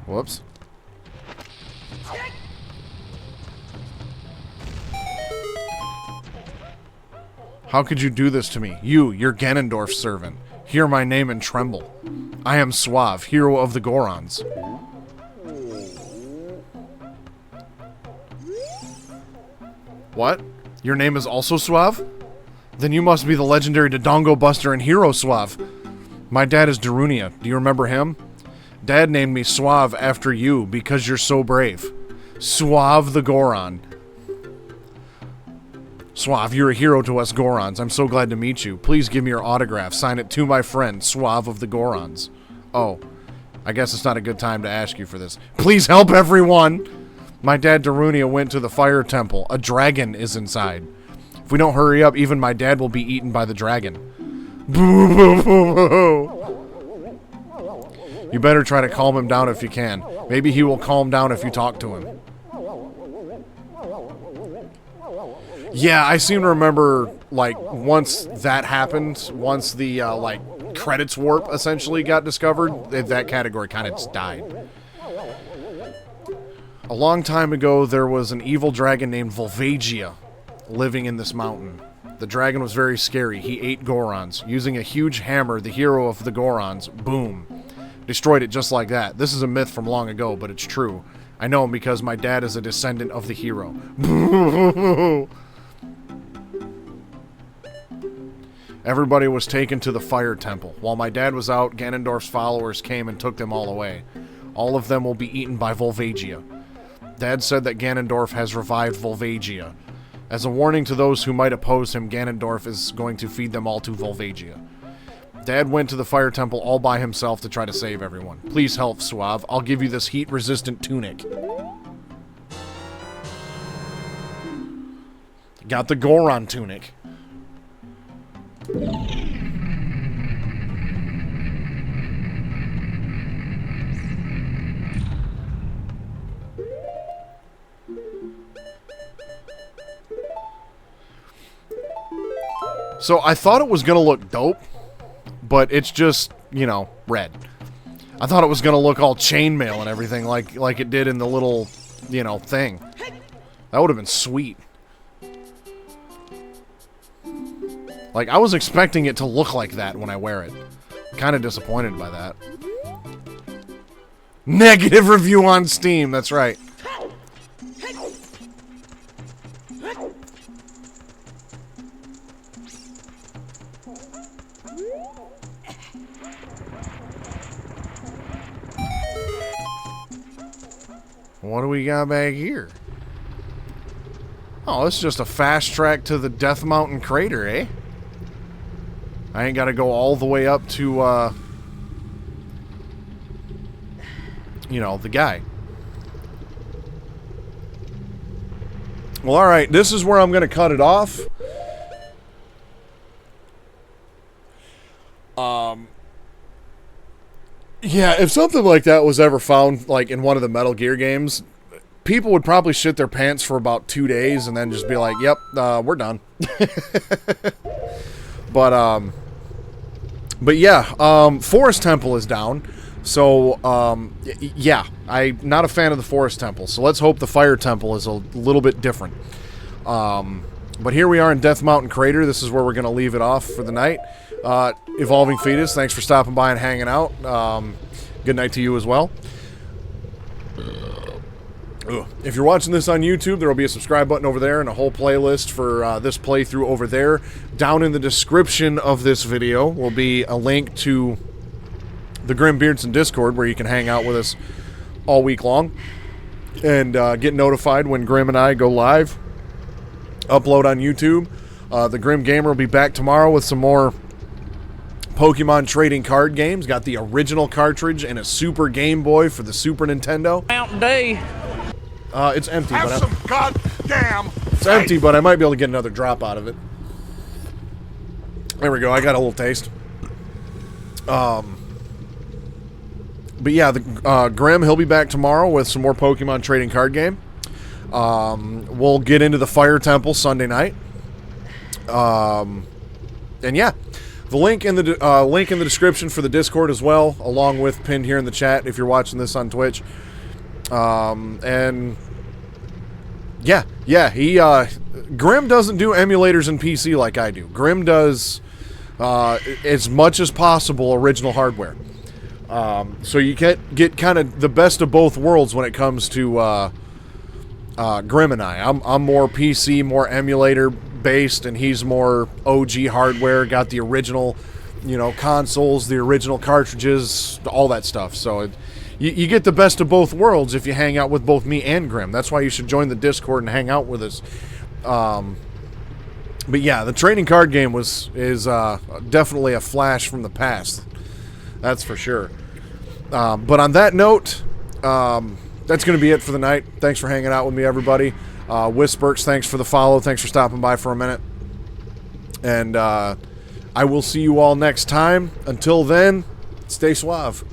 S1: Whoops. How could you do this to me? You're Ganondorf's servant. Hear my name and tremble. I am Suave, hero of the Gorons. What? Your name is also Suave? Then you must be the legendary Dodongo Buster and hero Suave. My dad is Darunia. Do you remember him? Dad named me Suave after you because you're so brave. Suave the Goron. Suave, you're a hero to us Gorons. I'm so glad to meet you. Please give me your autograph. Sign it to my friend, Suave of the Gorons. Oh, I guess it's not a good time to ask you for this. Please help everyone! My dad Darunia went to the fire temple. A dragon is inside. If we don't hurry up, even my dad will be eaten by the dragon. Boo, boo, boo, boo. You better try to calm him down if you can. Maybe he will calm down if you talk to him. Yeah, I seem to remember, like, once that happened, once the, like, credits warp essentially got discovered, that category kind of just died. A long time ago, there was an evil dragon named Volvagia living in this mountain. The dragon was very scary. He ate Gorons. Using a huge hammer, the hero of the Gorons, boom, destroyed it just like that. This is a myth from long ago, but it's true. I know him because my dad is a descendant of the hero. Everybody was taken to the fire temple. While my dad was out, Ganondorf's followers came and took them all away. All of them will be eaten by Volvagia. Dad said that Ganondorf has revived Volvagia. As a warning to those who might oppose him, Ganondorf is going to feed them all to Volvagia. Dad went to the fire temple all by himself to try to save everyone. Please help, Suave. I'll give you this heat-resistant tunic. Got the Goron tunic. So I thought it was going to look dope, but it's just, you know, red. I thought it was going to look all chainmail and everything like it did in the little, you know, thing. That would have been sweet. Like, I was expecting it to look like that when I wear it. Kind of disappointed by that. Negative review on Steam, that's right. What do we got back here? Oh, it's just a fast track to the Death Mountain crater, eh? I ain't got to go all the way up to, you know, the guy. Well, alright, this is where I'm going to cut it off. Yeah, if something like that was ever found, like, in one of the Metal Gear games, people would probably shit their pants for about 2 days and then just be like, yep, we're done. But yeah, Forest Temple is down. So, yeah, I'm not a fan of the Forest Temple. So let's hope the Fire Temple is a little bit different. But here we are in Death Mountain Crater. This is where we're going to leave it off for the night. Evolving Fetus, thanks for stopping by and hanging out. Good night to you as well. If you're watching this on YouTube, there will be a subscribe button over there and a whole playlist for this playthrough over there. Down in the description of this video will be a link to the Grim Beardson Discord, where you can hang out with us all week long and get notified when Grim and I go live, upload on YouTube. The Grim Gamer will be back tomorrow with some more Pokemon trading card games. Got the original cartridge and a Super Game Boy for the Super Nintendo.
S3: Mountain Day.
S1: It's empty.
S2: Have some goddamn.
S1: It's empty, but I might be able to get another drop out of it. There we go. I got a little taste. But yeah, the Grim, he'll be back tomorrow with some more Pokemon trading card game. We'll get into the Fire Temple Sunday night. And yeah, the link in the description for the Discord as well, along with pinned here in the chat if you're watching this on Twitch. And yeah, Grim doesn't do emulators in PC like I do. Grim does as much as possible original hardware. So you get kind of the best of both worlds when it comes to Grim and I. I'm more PC, more emulator based, and he's more OG hardware. Got the original, consoles, the original cartridges, all that stuff. So you get the best of both worlds if you hang out with both me and Grim. That's why you should join the Discord and hang out with us. But yeah, the trading card game is definitely a flash from the past. That's for sure. But on that note, that's going to be it for the night. Thanks for hanging out with me, everybody. Wisperks, thanks for the follow. Thanks for stopping by for a minute. And I will see you all next time. Until then, stay suave.